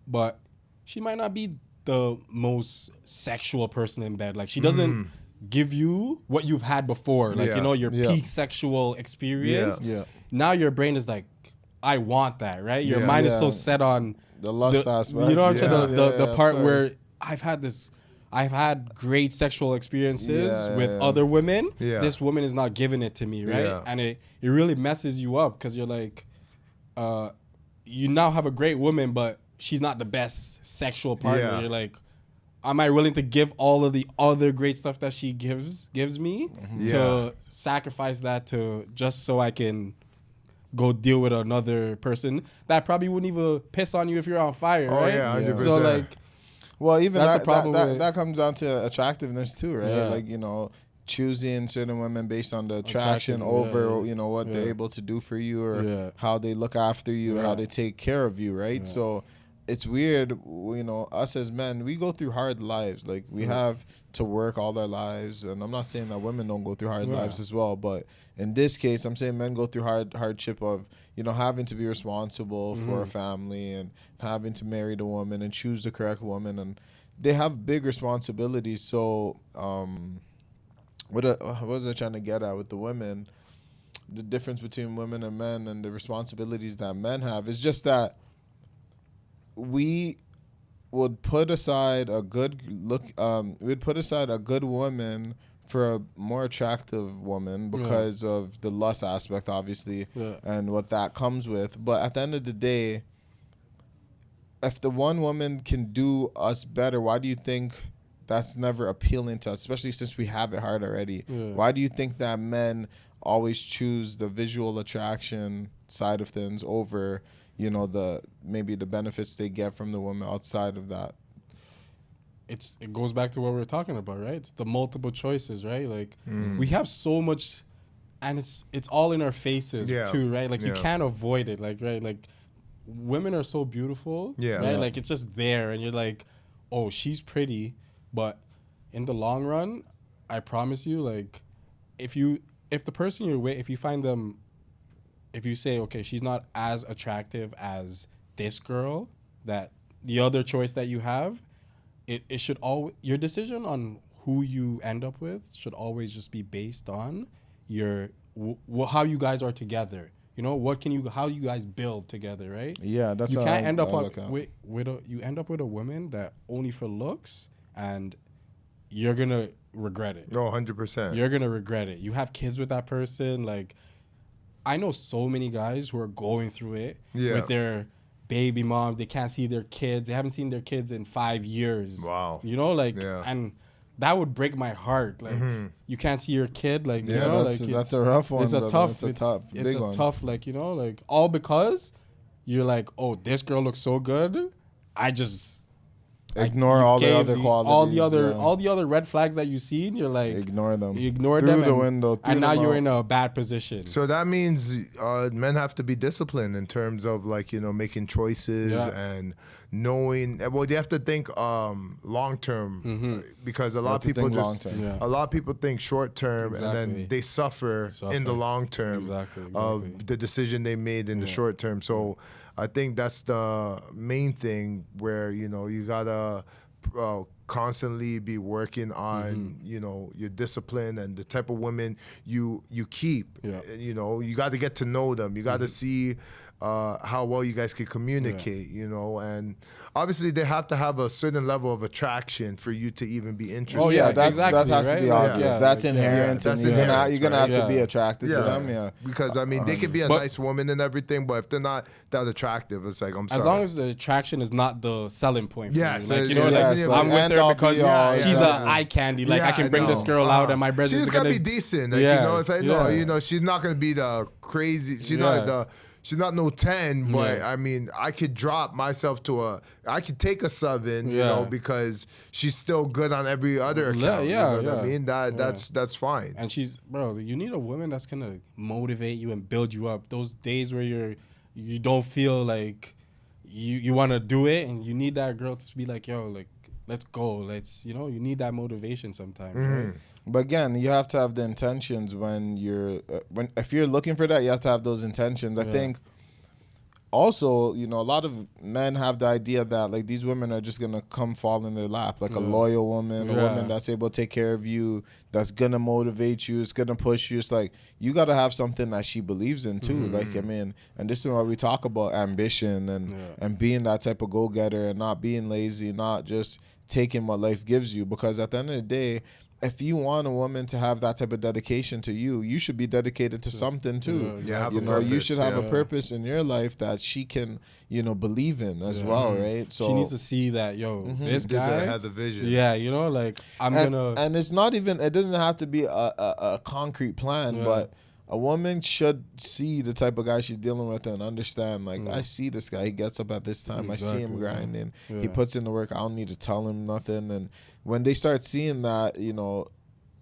but she might not be the most sexual person in bed. Like she doesn't give you what you've had before, like Yeah. your Yeah. peak sexual experience. Yeah. Now your brain is like, I want that, right? Your Yeah. mind is Yeah. so set on The lust aspect. You know what I'm saying? Yeah. The of part course. where I've had great sexual experiences Yeah, with yeah. other women. Yeah. This woman is not giving it to me, right? Yeah. And it really messes you up, because you're like, you now have a great woman, but she's not the best sexual partner. Yeah. You're like, am I willing to give all of the other great stuff that she gives me to sacrifice that to just so I can go deal with another person that probably wouldn't even piss on you if you're on fire, Oh, right? yeah, 100%. So like, Well, even That's the that, problem that, with- that comes down to attractiveness too, right? Yeah. Like, you know, choosing certain women based on the Attraction, attraction over, yeah. you know, what they're Yeah. able to do for you or Yeah. how they look after you or how Yeah. they take care of you, right? Yeah. So it's weird, you know, us as men, we go through hard lives. Like, we have to work all our lives. And I'm not saying that women don't go through hard Yeah. lives as well. But in this case, I'm saying men go through hardship of, you know, having to be responsible for a family and having to marry the woman and choose the correct woman. And they have big responsibilities. So, what was I trying to get at with the women? The difference between women and men and the responsibilities that men have is just that we would put aside a good we'd put aside a good woman for a more attractive woman because of the lust aspect, obviously, and what that comes with. But at the end of the day, if the one woman can do us better, why do you think that's never appealing to us, especially since we have it hard already? Why do you think that men always choose the visual attraction side of things over, you know, maybe the benefits they get from the woman outside of that? it goes back to what we were talking about, right? It's the multiple choices, right? Like we have so much, and it's all in our faces too, right? Like you can't avoid it, like, right? Like women are so beautiful, right? Like it's just there, and you're like, oh, she's pretty, but in the long run, I promise you, like if the person you're with, if you find them, if you say, okay, she's not as attractive as this girl, that the other choice that you have, it should always, your decision on who you end up with should always just be based on your how you guys are together. You know, how you guys build together, right? Yeah, that's you how can't end up you end up with a woman that only for looks, and you're gonna regret it. No, 100%. You're gonna regret it. You have kids with that person. Like, I know so many guys who are going through it with their baby moms. They can't see their kids. They haven't seen their kids in 5 years. Wow. You know, like, and that would break my heart. Like, you can't see your kid. Like, you know, that's a rough one. It's a brother. tough, big one. tough, like, you know, like, all because you're like, oh, this girl looks so good. I just ignore all the other qualities. All the other red flags that you see, and you're like, ignore them. You ignore through them the window, and now you're in a bad position. So that means men have to be disciplined in terms of, like, you know, making choices and knowing. Well, they have to think long term because a lot of people think short term, and then they suffer in the long term of the decision they made in the short term. So I think that's the main thing where, you know, you gotta constantly be working on, you know, your discipline and the type of women you keep. You know, you got to get to know them. You got to see how well you guys can communicate, you know, and obviously they have to have a certain level of attraction for you to even be interested. Oh yeah, that exactly, has to be obvious. Yeah, that's like, inherent. that's and inherent, you're gonna have to be attracted to them. Because I mean, they could be a nice woman and everything, but if they're not that attractive, it's like, I'm sorry. As long as the attraction is not the selling point for you. Yes, Like, you know, yes, like, I'm with her because she's yeah. an eye candy. Like, I can bring this girl out, and my brothers she's are gonna gonna be decent. Like, you know, it's like, no, you know, she's not gonna be the crazy. She's not no 10, but I mean, I could drop myself to I could take a 7, you know, because she's still good on every other account. You know what I mean? That's fine. And she's, bro, you need a woman that's gonna motivate you and build you up. Those days where you don't feel like you want to do it, and you need that girl to be like, yo, like, let's go. Let's, you know, you need that motivation sometimes, right? But again, you have to have the intentions when you're if you're looking for that, you have to have those intentions. I think also, you know, a lot of men have the idea that, like, these women are just gonna come fall in their lap, like a loyal woman, a woman that's able to take care of you, that's gonna motivate you, it's gonna push you. It's like, you gotta have something that she believes in too. Like, I mean, and this is why we talk about ambition and being that type of go-getter and not being lazy, not just taking what life gives you, because at the end of the day, if you want a woman to have that type of dedication to you, you should be dedicated to something too. Yeah, you know, you should have a purpose in your life that she can, you know, believe in as well, right? So she needs to see that, this guy had the vision. Yeah, you know, like and it's not even, it doesn't have to be a concrete plan, but a woman should see the type of guy she's dealing with and understand, like, I see this guy, he gets up at this time, I see him grinding, he puts in the work, I don't need to tell him nothing. And when they start seeing that, you know,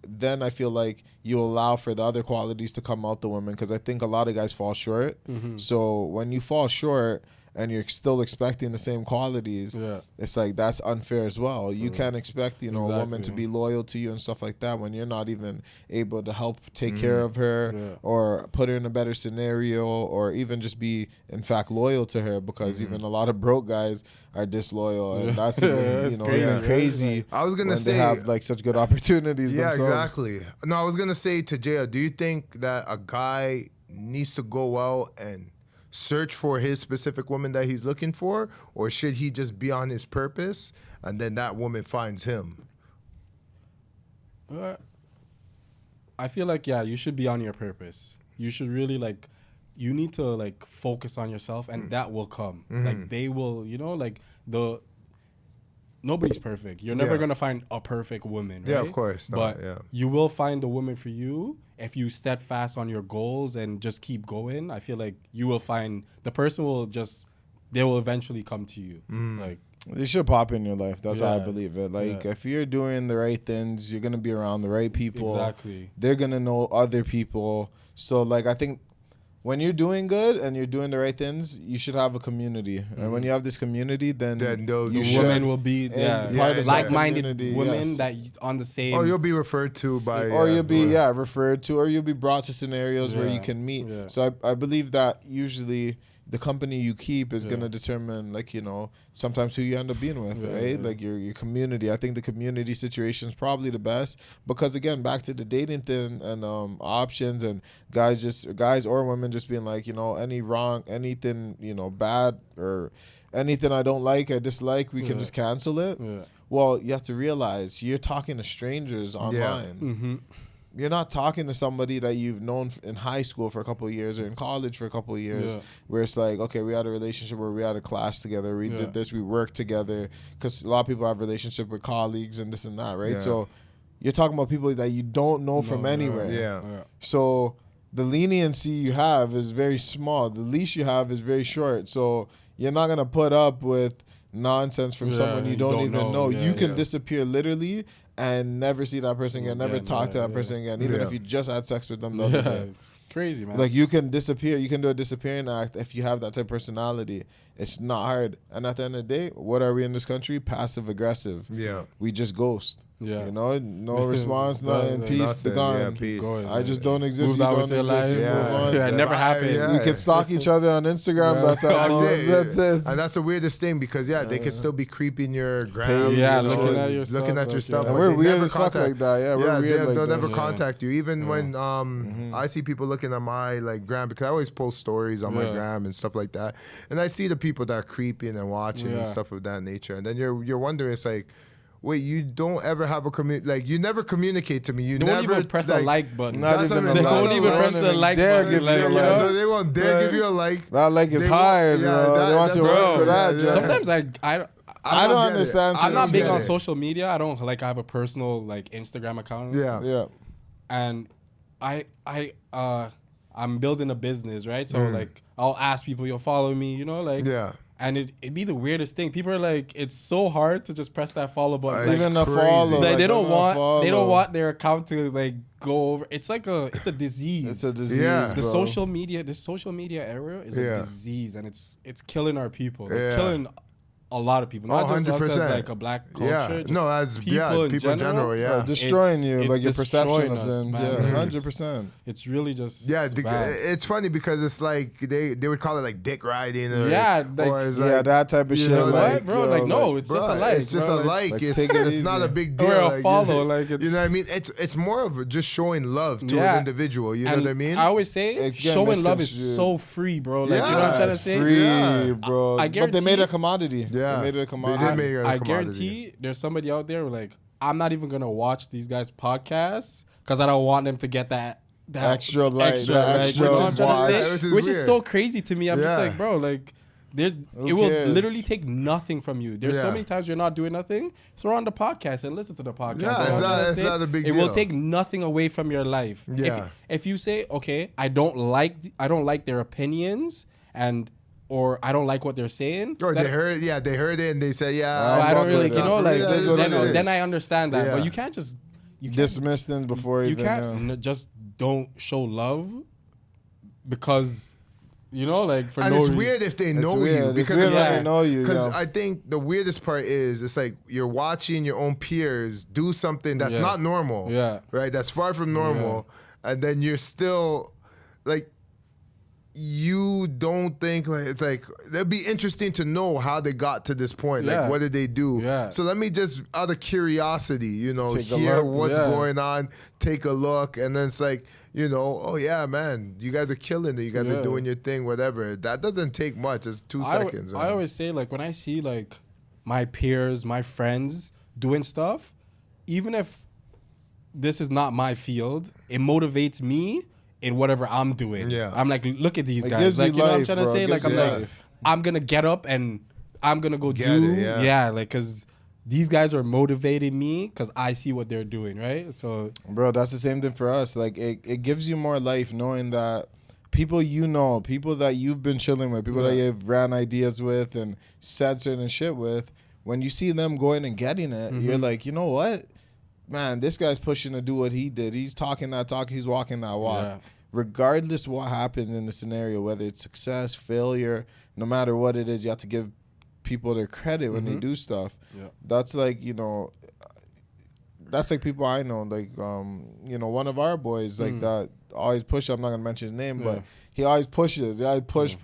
then I feel like you allow for the other qualities to come out the women, because I think a lot of guys fall short. So when you fall short and you're still expecting the same qualities, it's like that's unfair as well. You can't expect, you know, a woman to be loyal to you and stuff like that when you're not even able to help take care of her or put her in a better scenario, or even just be in fact loyal to her, because even a lot of broke guys are disloyal, and that's even, you know, even crazy. I was gonna say they have like such good opportunities themselves. Exactly. No, I was gonna say to Jaya, do you think that a guy needs to go out and search for his specific woman that he's looking for, or should he just be on his purpose and then that woman finds him? I feel like, you should be on your purpose. You should really, like, you need to, like, focus on yourself, and that will come. Like, they will, you know, like, nobody's perfect. You're never going to find a perfect woman, right? Yeah, of course. But you will find the woman for you if you steadfast on your goals and just keep going. I feel like you will find the person they will eventually come to you. Like, they should pop in your life. That's how I believe it. Like, if you're doing the right things, you're going to be around the right people. Exactly. They're going to know other people. So, like, I think when you're doing good and you're doing the right things, you should have a community. And when you have this community, then the women will be part of like-minded women that on the same. Or you'll be referred to by. Or you'll be referred to, or you'll be brought to scenarios where you can meet. So I believe that usually the company you keep is gonna determine, like, you know, sometimes who you end up being with, right? Like your community. I think the community situation is probably the best, because again, back to the dating thing and options, and guys or women just being like, you know, anything, you know, bad or anything I don't like, I dislike, we can just cancel it. Well, you have to realize you're talking to strangers online. You're not talking to somebody that you've known in high school for a couple of years or in college for a couple of years, where it's like, okay, we had a relationship where we had a class together, we did this, we worked together, because a lot of people have relationship with colleagues and this and that, right? So you're talking about people that you don't know from anywhere. So the leniency you have is very small. The leash you have is very short. So you're not going to put up with nonsense from someone you don't even know. You can disappear literally and never see that person again, never talk to that person again, even if you just had sex with them the other day. It's crazy, man. Like, you can disappear, you can do a disappearing act if you have that type of personality. It's not hard. And at the end of the day, what are we in this country? Passive aggressive. We just ghost. You know, no response, nothing, peace, the gone. Peace. I just don't exist. Move You out don't with your exist. life. Move on. It never happened. We can stalk each other on Instagram. That's how That's it. And that's the weirdest thing, because they can still be creeping your gram, looking at your stuff. And we're weird as fuck like that. Yeah, we're weird like that. They'll never contact you, even when I see people looking at my like gram, because I always post stories on my gram and stuff like that, and I see the people that are creeping and watching and stuff of that nature, and then you're wondering, it's like, wait, you don't ever have like, you never communicate to me. You don't never even press the like button. They won't even press the like button. They won't dare give you a like. That like is high. They want you to work for that. Sometimes I don't understand. I'm not big on social media. I don't like. I have a personal like Instagram account. And I'm building a business, right? So like, I'll ask people, you'll follow me, you know, like. And it'd be the weirdest thing. People are like, it's so hard to just press that follow button. Like, even a follow. Like, they don't want their account to like go over. It's like it's a disease. It's a disease. The social media era is a disease, and it's killing our people. It's killing a lot of people, not just us as like a black culture. Just as people in general. Destroying you, like your perception of things. 100%. It's really just it's funny, because it's like they would call it like dick riding, or that type of shit. Like, bro, like no, it's just a like. It's just a like. It's not a big deal. Or a follow, like, you know what I mean? It's more of just showing love to an individual. You know what I mean? I always say showing love is so free, bro. Like, you know what I'm trying to say? Free, bro. But they made a commodity. Yeah. They made it a They commodity. did make it a I commodity. guarantee there's somebody out there who like, I'm not even gonna watch these guys' podcasts because I don't want them to get that Extra like, extra, that like, extra you know what I'm trying to watch. say? Yeah, which is which is weird. so crazy to me. I'm just Yeah. like, bro, like, it Who will cares? literally take nothing from you. There's so Yeah. many times you're not doing nothing. Throw on the podcast and listen to the podcast. Yeah, You know it's what I'm trying to it's say? not a big It deal. will take nothing away from your life. Yeah. If you say, okay, I don't like their opinions or I don't like what they're saying. Or that- they heard it and they say, I don't fuck really, with you it. know, like Yeah, that's what it is. then I understand that. Yeah. But you can't just Dismiss things before you even. can't just don't show love because you know, like, for And no it's reason. weird if they know weird. you It's because weird if they know you, Because yeah. I think the weirdest part is it's like you're watching your own peers do something that's Yeah. not normal. Yeah. Right. That's far from normal, and then you're still like. You don't think like it's like it'd be interesting to know how they got to this point. Yeah. Like, what did they do? Yeah. So let me just, out of curiosity, you know, Take a hear look. what's Yeah. going on, take a look, and then it's like, you know, oh yeah, man, you guys are killing it. You guys are Yeah. doing your thing, whatever. That doesn't take much. It's 2 seconds. I man. always say, like, when I see like my peers, my friends doing stuff, even if this is not my field, it motivates me in whatever I'm doing. Yeah. I'm like, look at these It guys. gives Like, you you know what I'm life, trying to bro. say? It Like, gives I'm you like, life. I'm gonna get up and I'm gonna go Get do. it, yeah. Like, cause these guys are motivating me because I see what they're doing, right? So Bro, that's the same thing for us. Like, it gives you more life knowing that people you know, people that you've been chilling with, people that you've ran ideas with and said certain shit with, when you see them going and getting it, you're like, you know what? Man, this guy's pushing to do what he did. He's talking that talk, he's walking that walk. Yeah. Regardless what happens in the scenario, whether it's success, failure, no matter what it is, you have to give people their credit when they do stuff. Yeah. That's like, you know, that's like people I know, like, you know, one of our boys like that always push. I'm not gonna mention his name, but he always pushes. Yeah, push.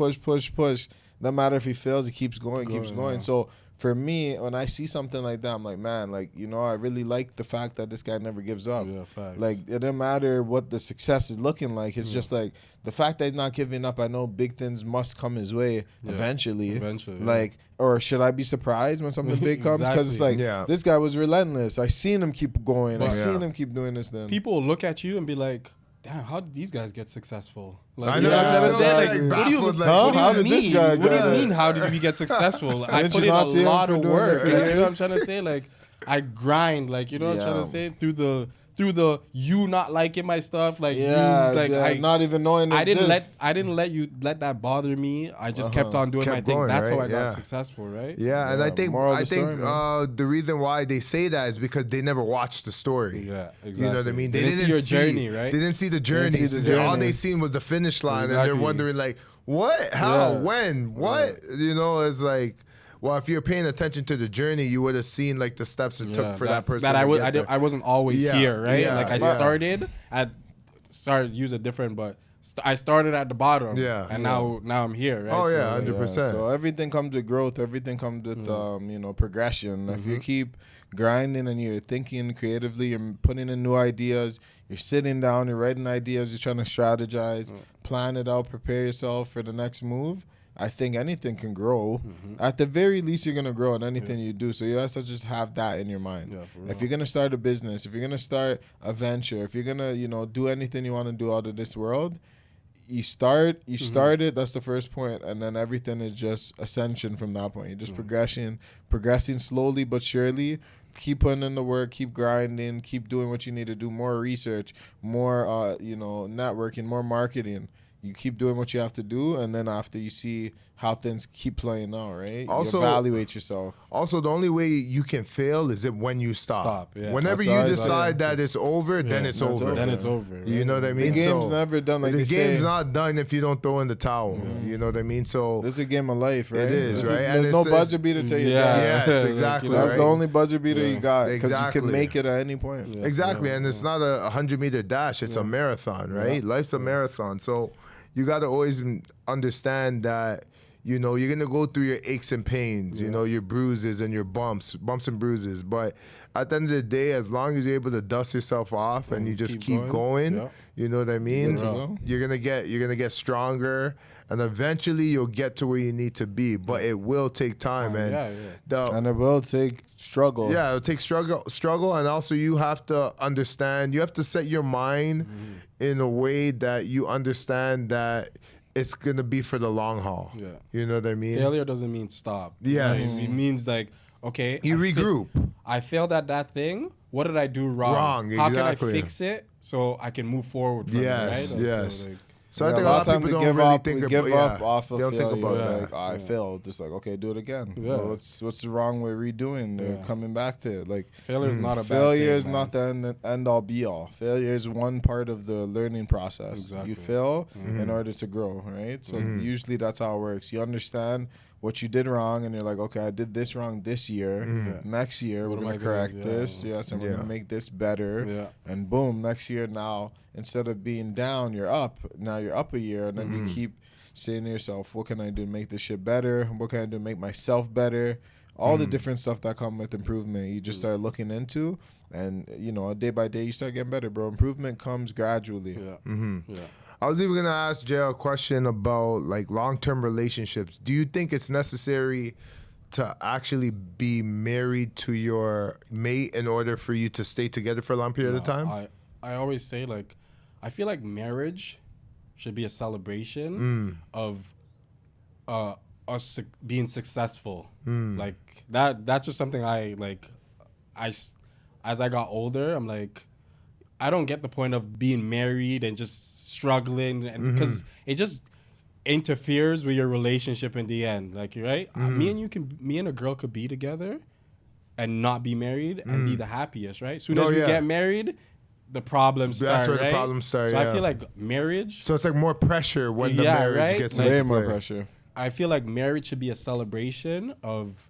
No matter if he fails, he keeps going. Yeah. So for me, when I see something like that, I'm like, man, like, you know, I really like the fact that this guy never gives up. Yeah, facts. Like, it doesn't matter what the success is looking like. It's just like the fact that he's not giving up. I know big things must come his way eventually. Eventually, yeah. Like, or should I be surprised when something big comes? Because it's Exactly. like, this guy was relentless. I seen him keep going. I But- seen him keep doing this thing. people will look at you and be like, damn, how did these guys get successful? Like, I you know, know what I'm trying to yeah, say? Like, exactly. what do you, Baffled, like, what do how you did mean? this guy What do get you it? mean? How did we get successful? I Didn't put you in a not see him lot for of doing work. it for Like, you know what I'm years? trying to say? Like, I grind. Like, you know what I'm trying Yeah. to say? Through the you not liking my stuff. Like, Yeah, you, like, yeah, I not even knowing I didn't exists. let that bother me. I just kept on doing Kept my thing. going, That's how right? I got Yeah. successful, right? Yeah, and I Yeah, think moral of the story, the reason why they say that is because they never watched the story. Yeah, You know what I exactly. mean? They didn't see your journey, right? They didn't see the journey. see the All journey. they seen was the finish line, and Exactly. they're wondering like, what? How? Yeah. When? What? You know, it's like, well, if you're paying attention to the journey, you would have seen like the steps it took for that person. That to get there. I wasn't always Yeah, here, right? yeah, Like I yeah. use a different, but I started at the bottom, Yeah, and yeah. now I'm here, right? Oh, So, yeah, like, 100%. So everything comes with growth. Everything comes with you know, progression. If you keep grinding and you're thinking creatively, you're putting in new ideas, you're sitting down, you're writing ideas, you're trying to strategize, plan it out, prepare yourself for the next move. I think anything can grow. At the very least, you're gonna grow in anything you do. So you have to just have that in your mind. Yeah, for real. If you're gonna start a business, if you're gonna start a venture, if you're gonna, you know, do anything you want to do out of this world, you start it. That's the first point, and then everything is just ascension from that point. You're just progressing slowly but surely. Keep putting in the work, keep grinding, keep doing what you need to do. More research, more you know, networking, more marketing. You keep doing what you have to do, and then after you see how things keep playing out, right? Also- you evaluate yourself. Also, the only way you can fail is when you stop. Stop, yeah. Whenever That's you always decide that it's over, then it's That's over. Then it's over. You right? know what I mean? The game's never done, like the they game's say. not done if you don't throw in the towel. You know what I mean? So This is a game of life, right? It is, This right? And There's no it's- buzzer beater till you Yeah. die. yes, exactly. That's right? the only buzzer beater you got, because you Exactly. can make it at any point. Yeah. Exactly, and it's not a 100-meter dash; it's a marathon, right? Life's a marathon, so you got to always understand that You know, you're gonna go through your aches and pains, you know, your bruises and your bumps and bruises. But at the end of the day, as long as you're able to dust yourself off and you just keep going, you know what I mean? You're gonna get stronger, and eventually you'll get to where you need to be. But it will take time, and and it will take struggle. Yeah, it'll take struggle, and also you have to understand. You have to set your mind in a way that you understand that it's gonna be for the long haul. Yeah, you know what I mean. Failure doesn't mean stop. Yeah, it means like, okay, you regroup. I failed at that thing. What did I do wrong? How can I fix it so I can move forward from it, right? Yes. So I think a lot of people don't really think give up off of failure. Think about like, I failed. Just like, okay, do it again. Well, what's wrong with redoing? They're coming back to it. Like failure is not a failure bad is thing, not the end all be all. Failure is one part of the learning process. Exactly. You fail in order to grow, right? So usually that's how it works. You understand what you did wrong, and you're like, okay, I did this wrong this year. Next year, we're going to correct this. Yes, and we're going to make this better. And boom, next year now, instead of being down, you're up. Now you're up a year, and then you keep saying to yourself, what can I do to make this shit better? What can I do to make myself better? All the different stuff that come with improvement, you just start looking into, and, you know, day by day, you start getting better, bro. Improvement comes gradually. I was even gonna ask Jay a question about like long-term relationships. Do you think it's necessary to actually be married to your mate in order for you to stay together for a long period of time? I always say, like, I feel like marriage should be a celebration of us being successful. Like that's just something I like. As I got older, I'm like, I don't get the point of being married and just struggling, and because it just interferes with your relationship in the end. Like, right? Me and a girl could be together and not be married and be the happiest, right? Soon as we get married, the problems start. That's where the problems start. So I feel like marriage. So it's like more pressure when the marriage gets way more pressure. I feel like marriage should be a celebration of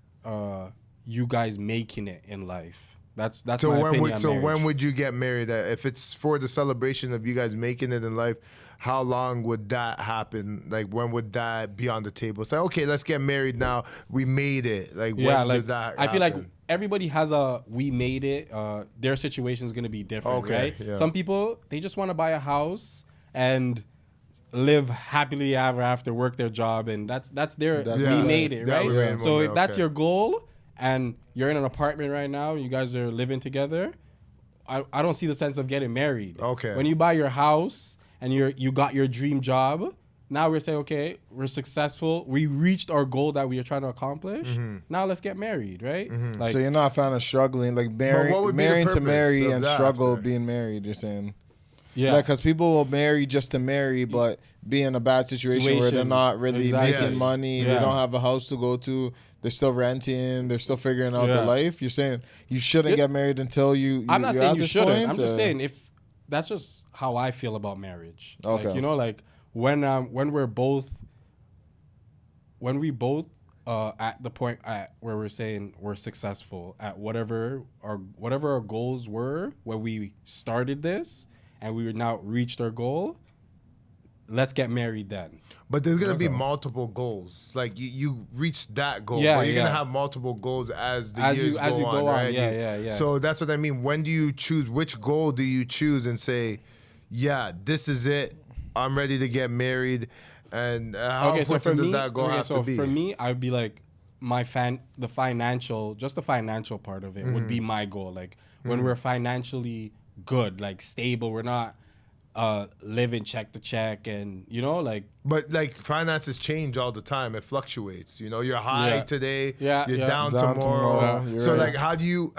you guys making it in life. That's so my when opinion on marriage. when would you get married? If it's for the celebration of you guys making it in life, how long would that happen? Like, when would that be on the table? It's like, okay, let's get married now. We made it. Like, when did that happen? I feel like everybody has we made it. Their situation is gonna be different, right? Yeah. Some people, they just want to buy a house and live happily ever after, work their job, and that's we made it, right? So if that's your goal, and you're in an apartment right now, you guys are living together, I don't see the sense of getting married. Okay. When you buy your house and you got your dream job, now we're saying, okay, we're successful. We reached our goal that we are trying to accomplish. Now let's get married, right? Like, so you're not a fan of struggling, like marrying to marry and struggle being married, you're saying? Yeah, because people will marry just to marry, but be in a bad situation where they're not really making money. They don't have a house to go to. They're still renting. They're still figuring out their life. You're saying you shouldn't get married until you. I'm not saying you shouldn't. I'm just saying if that's just how I feel about marriage. Okay, like, you know, like when we both at the point where we're saying we're successful at whatever our goals were when we started this, and we now reached our goal, let's get married then. But there's going to be multiple goals. Like, you reach that goal, but you're going to have multiple goals as the years go on, right? Yeah. So that's what I mean. When do you choose? Which goal do you choose and say, yeah, this is it. I'm ready to get married. And how important does that goal have to be? For me, I'd be like, the financial part of it would be my goal. Like, when we're financially good, like stable, we're not living check to check, and you know, like. But like, finances change all the time. It fluctuates. You know, you're high today, you're down tomorrow. So like, how do you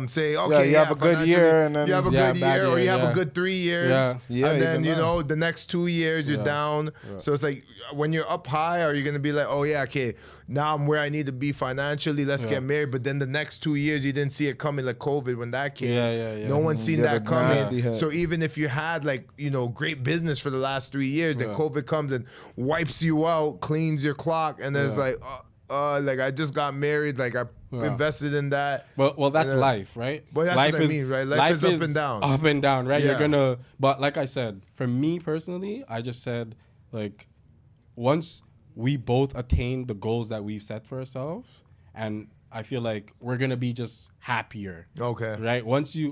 say, okay, you have a good year, and then you have a good year, or you have a good 3 years, and then you know the next 2 years you're down. So it's like, when you're up high, are you gonna be like, oh yeah, okay, now I'm where I need to be financially, let's get married. But then the next 2 years you didn't see it coming, like COVID when that came. No one's seen that coming. So even if you had, like, you know, great business for the last 3 years, then COVID comes and wipes you out, cleans your clock, and then it's like, like, I just got married, like I invested in that. Well, that's life, right? But that's what I mean, right? Life is up and down. Up and down, right? You're gonna, but like I said, for me personally, I just said, like, once we both attain the goals that we've set for ourselves, and I feel like we're gonna be just happier. Okay. Right.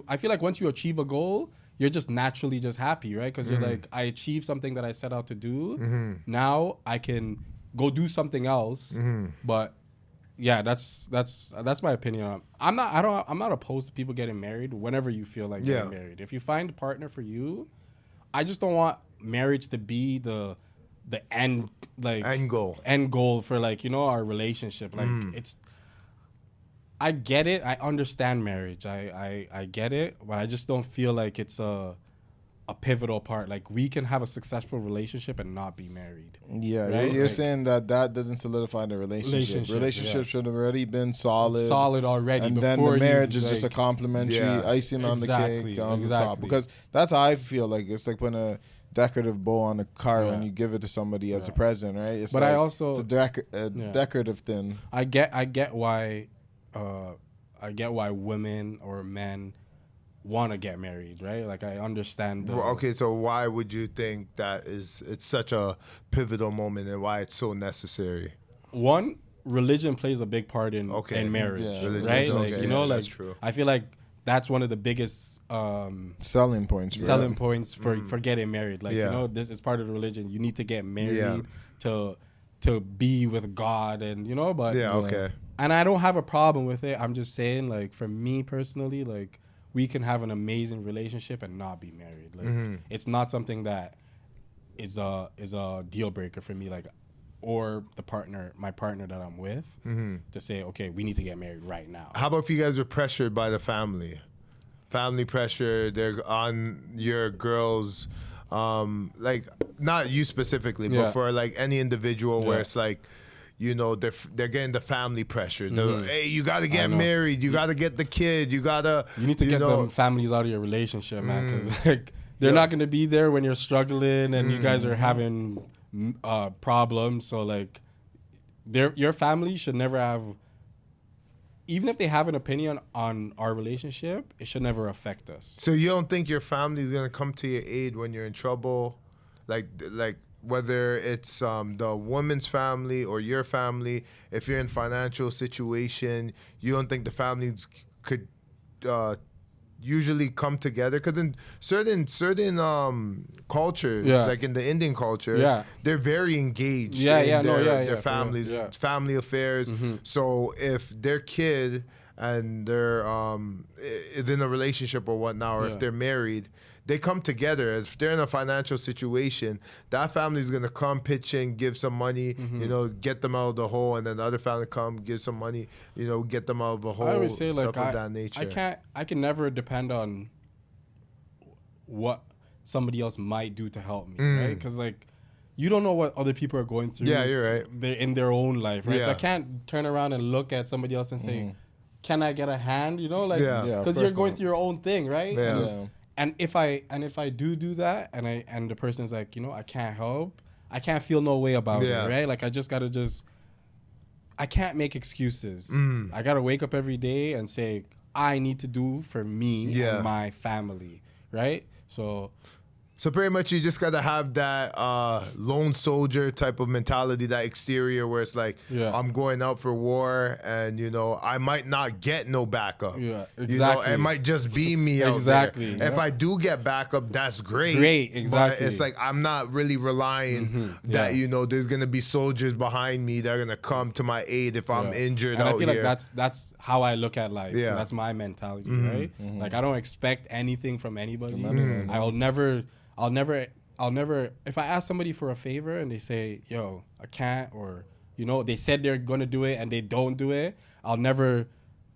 I feel like once you achieve a goal, you're just naturally just happy, right? Because you're like, I achieved something that I set out to do. Now I can go do something else. But yeah, that's my opinion. I'm not opposed to people getting married whenever you feel like getting married. If you find a partner for you, I just don't want marriage to be the end goal for like, you know, our relationship. Like I get it. I understand marriage. I get it, but I just don't feel like it's a pivotal part. Like we can have a successful relationship and not be married. Yeah, right? you're like, saying that doesn't solidify the relationship. Relationship should have already been solid already. And then the marriage is just a complimentary icing on the cake on the top. Because that's how I feel. Like it's like putting a decorative bow on a car when you give it to somebody as a present, right? It's but like, it's a decorative thing. I get why women or men want to get married, right? Like I understand. Okay, so why would you think that it's such a pivotal moment and why it's so necessary? One, religion plays a big part in marriage, right? Like you know, like that's true. I feel like that's one of the biggest selling points for getting married. Like you know, this is part of the religion. You need to get married to be with God, and you know, but and I don't have a problem with it. I'm just saying, like, for me personally, like, we can have an amazing relationship and not be married. Like, it's not something that is a deal breaker for me. Like, or my partner that I'm with, to say, okay, we need to get married right now. How about if you guys are pressured by the family? Family pressure, they're on your girls, like, not you specifically, but for, like, any individual where it's like, you know, they're getting the family pressure. Hey, you got to get married. You got to get the kid. You need to get them families out of your relationship, man, because like, they're not going to be there when you're struggling and you guys are having problems. So like, your family should never have, even if they have an opinion on our relationship, it should never affect us. So you don't think your family is going to come to your aid when you're in trouble? Like whether it's the woman's family or your family, if you're in financial situation, you don't think the families could usually come together? Because in certain cultures, like in the Indian culture, they're very engaged in their families, family affairs. So if their kid and they're is in a relationship or whatnot, or if they're married, they come together. If they're in a financial situation, that family is gonna come, pitch in, give some money, you know, get them out of the hole, and then the other family come, give some money, you know, get them out of the hole. I always say, stuff like, of that nature. I can never depend on what somebody else might do to help me, right? Because like, you don't know what other people are going through. Yeah, you're right. They're in their own life, right? So I can't turn around and look at somebody else and say, "Can I get a hand?" You know, like, because you're going through your own thing, right? And if I do that, and the person's like, you know, I can't help, I can't feel no way about it, right? Like, I just gotta I can't make excuses. I gotta wake up every day and say, I need to do for me and my family, right? So pretty much you just gotta have that lone soldier type of mentality, that exterior where it's like, I'm going out for war, and you know, I might not get no backup. Yeah, exactly. You know, it might just be me out there. If I do get backup, that's great. Exactly. But it's like, I'm not really relying that you know, there's gonna be soldiers behind me that are gonna come to my aid if I'm injured and out I feel here. like that's how I look at life. Yeah, that's my mentality, right? Like, I don't expect anything from anybody. I'll never, if I ask somebody for a favor and they say, yo, I can't, or, you know, they said they're going to do it and they don't do it, I'll never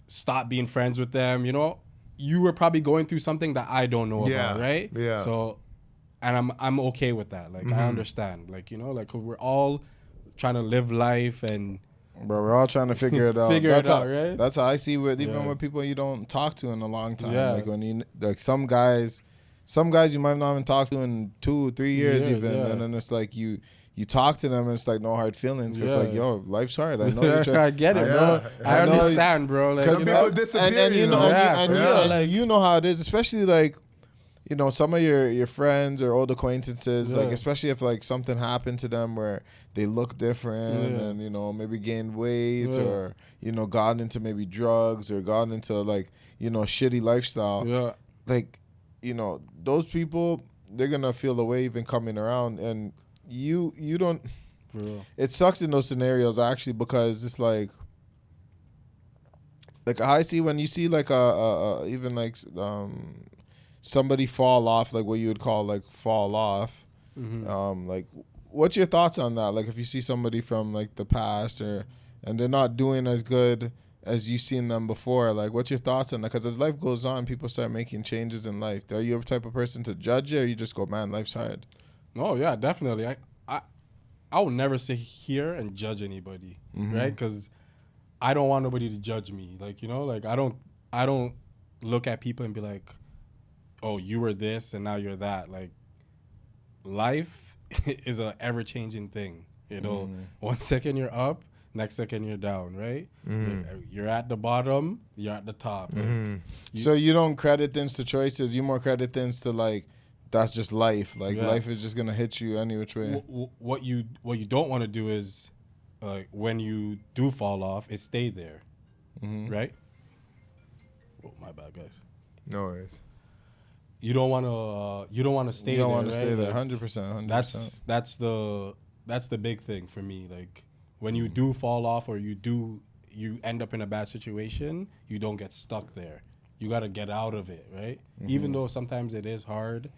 stop being friends with them. You know, you were probably going through something that I don't know about, right? Yeah. So, and I'm okay with that. Like, I understand. Like, you know, like, we're all trying to live life, and bro, we're all trying to figure it out. Right? That's how I see with even with people you don't talk to in a long time. Like, when you, like, some guys you might not even talk to in 2-3 years even, and then it's like you talk to them and it's like no hard feelings, because like, yo, life's hard. I know you're trying. I get it. I understand, bro. Like, some people disappear, and you know how it is, especially like, you know, some of your friends or old acquaintances, like especially if like something happened to them where they look different and, you know, maybe gained weight or, you know, got into maybe drugs or got into like, you know, shitty lifestyle. Yeah. Like, you know, those people, they're gonna feel the wave and coming around, and you don't. It sucks in those scenarios actually, because it's like I see when you see like even like somebody fall off, like what you would call like fall off. Like, what's your thoughts on that? Like, if you see somebody from like the past and they're not doing as good as you've seen them before, like, what's your thoughts on that? Because as life goes on, people start making changes in life. Are you a type of person to judge it, or you just go, man, life's hard? No, yeah, definitely. I will never sit here and judge anybody, right? Because I don't want nobody to judge me. Like, you know, like I don't look at people and be like, oh, you were this and now you're that. Like, life is a ever changing thing. You know, 1 second you're up, next second you're down, right? You're at the bottom, you're at the top. Like, So you don't credit things to choices. You more credit things to like, that's just life. Like life is just gonna hit you any which way. What you don't want to do is, when you do fall off, is stay there, right? Oh, my bad, guys. No worries. You don't want to stay. You don't there, want to stay there. Like, 100%. That's the big thing for me. Like, when you do fall off or you end up in a bad situation, you don't get stuck there. You got to get out of it, right? Even though sometimes it is hard,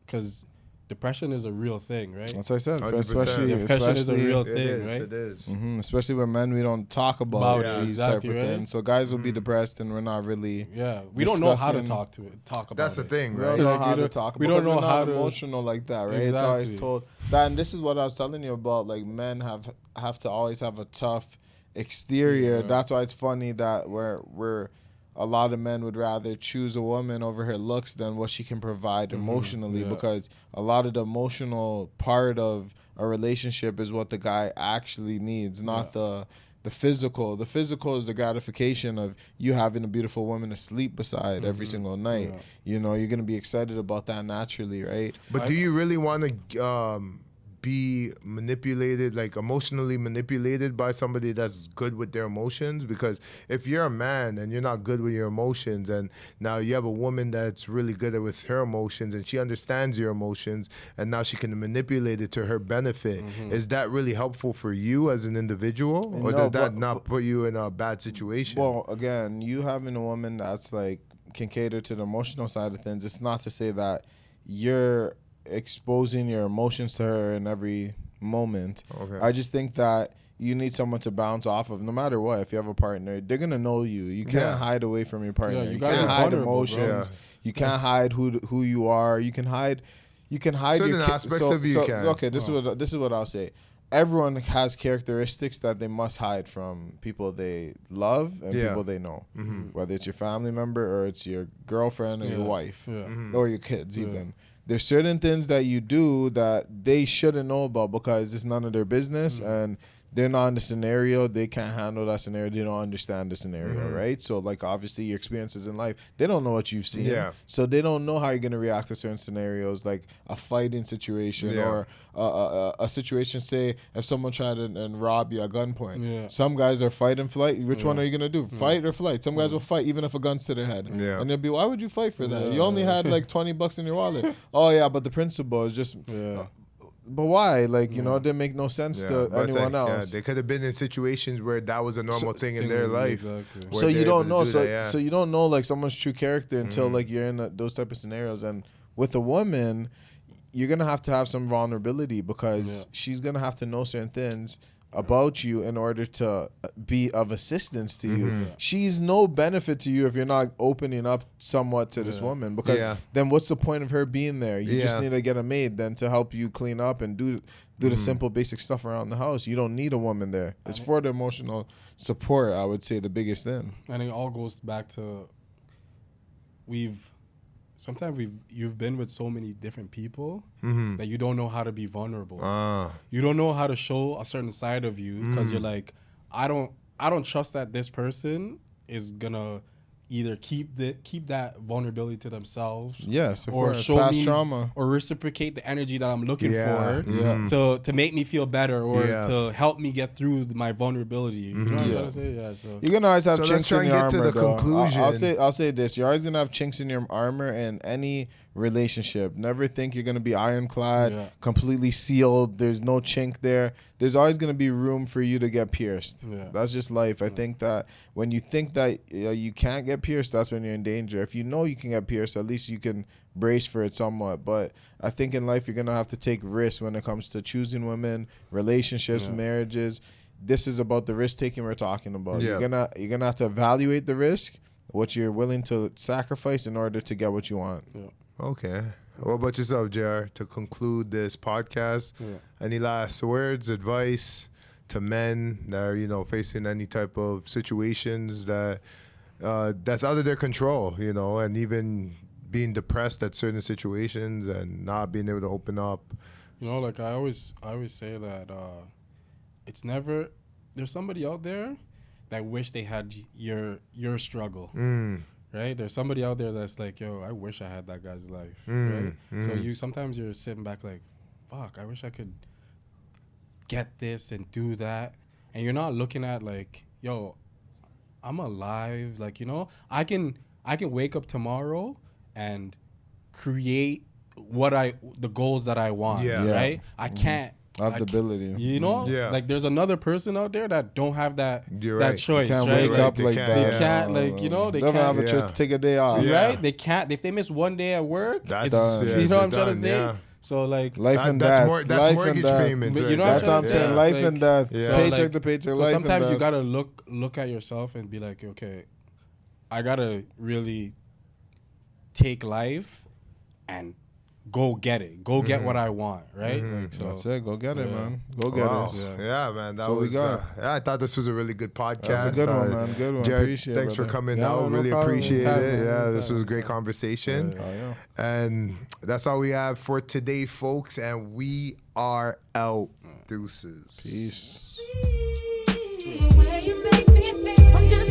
because depression is a real thing, right? That's what I said. 100%. Depression is a real thing, It is, right? it is. Especially when men, we don't talk about these exactly, type of right? things. So guys will be depressed, and we're not really. Yeah, we don't know how to discussing- talk about That's the it. thing, We right? don't know Like, how you to know, talk. we Because don't know we're how not to- emotional like that, right? It's always Exactly. told that, and this is what I was telling you about. Like, men have to always have a tough exterior. Yeah. That's why it's funny that we're a lot of men would rather choose a woman over her looks than what she can provide emotionally, because a lot of the emotional part of a relationship is what the guy actually needs, not the physical. The physical is the gratification of you having a beautiful woman to sleep beside every single night. You know, you're gonna be excited about that naturally, right? But do you really want to be manipulated, like emotionally manipulated by somebody that's good with their emotions? Because if you're a man and you're not good with your emotions, and now you have a woman that's really good with her emotions and she understands your emotions, and now she can manipulate it to her benefit, is that really helpful for you as an individual? Or No, does that but- not put you in a bad situation? Well, again, you having a woman that's like can cater to the emotional side of things, it's not to say that you're exposing your emotions to her in every moment. Okay. I just think that you need someone to bounce off of. No matter what, if you have a partner, they're gonna know you. You can't hide away from your partner. you you gotta can't be hide vulnerable, emotions. bro. You can't hide who you are. You can hide Certain your aspects of you can. Okay, this is what I'll say. Everyone has characteristics that they must hide from people they love and people they know. Whether it's your family member or it's your girlfriend or your wife or your kids even. There's certain things that you do that they shouldn't know about because it's none of their business and they're not in the scenario. They can't handle that scenario. They don't understand the scenario, right? So, like, obviously, your experiences in life, they don't know what you've seen. Yeah. So they don't know how you're going to react to certain scenarios, like a fighting situation or a situation, say, if someone tried and rob you at gunpoint. Yeah. Some guys are fight and flight. Which one are you going to do? Fight or flight? Some guys will fight even if a gun's to their head. Yeah. And they'll be, why would you fight for that? You only had like $20 in your wallet. Oh, yeah, but the principle is just... But why? Like, you know, it didn't make no sense to but it's anyone like, else. they could have been in situations where that was a normal thing in their life. Exactly. where So you they're don't able know. to do So that, so you don't know like someone's true character until like you're in those type of scenarios. And with a woman, you're gonna have to have some vulnerability because she's gonna have to know certain things about you in order to be of assistance to you. She's no benefit to you if you're not opening up somewhat to this woman, because then what's the point of her being there? You just need to get a maid then to help you clean up and do the simple basic stuff around the house. You don't need a woman there. It's for the emotional support, I would say, the biggest thing. And it all goes back to you've been with so many different people that you don't know how to be vulnerable. You don't know how to show a certain side of you because you're like, I don't trust that this person is gonna either keep that vulnerability to themselves, Yes, of or course. show Past me trauma. or reciprocate the energy that I'm looking Yeah. for to make me feel better or Yeah. to help me get through my vulnerability. You know what I'm trying to say? Yeah. So You're gonna always have So let's chinks try in and your get to armor. the Though. conclusion. I'll say this: you're always gonna have chinks in your armor in any relationship. Never think you're gonna be ironclad, completely sealed. There's no chink there. There's always gonna be room for you to get pierced. Yeah. That's just life. I think that when you think that you can't get pierced, that's when you're in danger. If you know you can get pierced, at least you can brace for it somewhat. But I think in life you're gonna have to take risks when it comes to choosing women, relationships, marriages. This is about the risk taking we're talking about. Yeah. You're gonna have to evaluate the risk, what you're willing to sacrifice in order to get what you want. Okay. What about yourself, JR? To conclude this podcast, any last words, advice to men that are, facing any type of situations that's out of their control, and even being depressed at certain situations and not being able to open up? like I always say that it's never there's somebody out there that wish they had your struggle. Right? There's somebody out there that's like, yo, I wish I had that guy's life. Right? So sometimes you're sitting back like, fuck, I wish I could get this and do that. And you're not looking at like, yo, I'm alive. Like, I can wake up tomorrow and create the goals that I want. Right? I can't. I have the ability. Like there's another person out there that don't have that choice. Can't right? wake up like that. They can't they They can't have a choice to take a day off. Right? They can't. If they miss one day at work, That's done. you know what I'm trying to done, say? yeah. So like Life and that's death. that's Life mortgage and death. payments. But Right you know there. That's what I'm saying. Yeah. Life Like, and death. so Paycheck like- to paycheck. So Life sometimes and you death. gotta look at yourself and be like, okay, I gotta really take life and go get it. Go get what I want, right? Like, so That's it. Go get it, man. Go get Wow. it. Yeah, man. That So we was. got. I thought this was a really good podcast. That's a good one, man. Good one. Jared, Appreciate it, thanks for brother. coming Yeah, out. no Really problem. appreciate Anytime, it. man. Yeah, this Anytime. was a great conversation. And that's all we have for today, folks. And we are out. Deuces. Peace. The way you make me feel. I'm just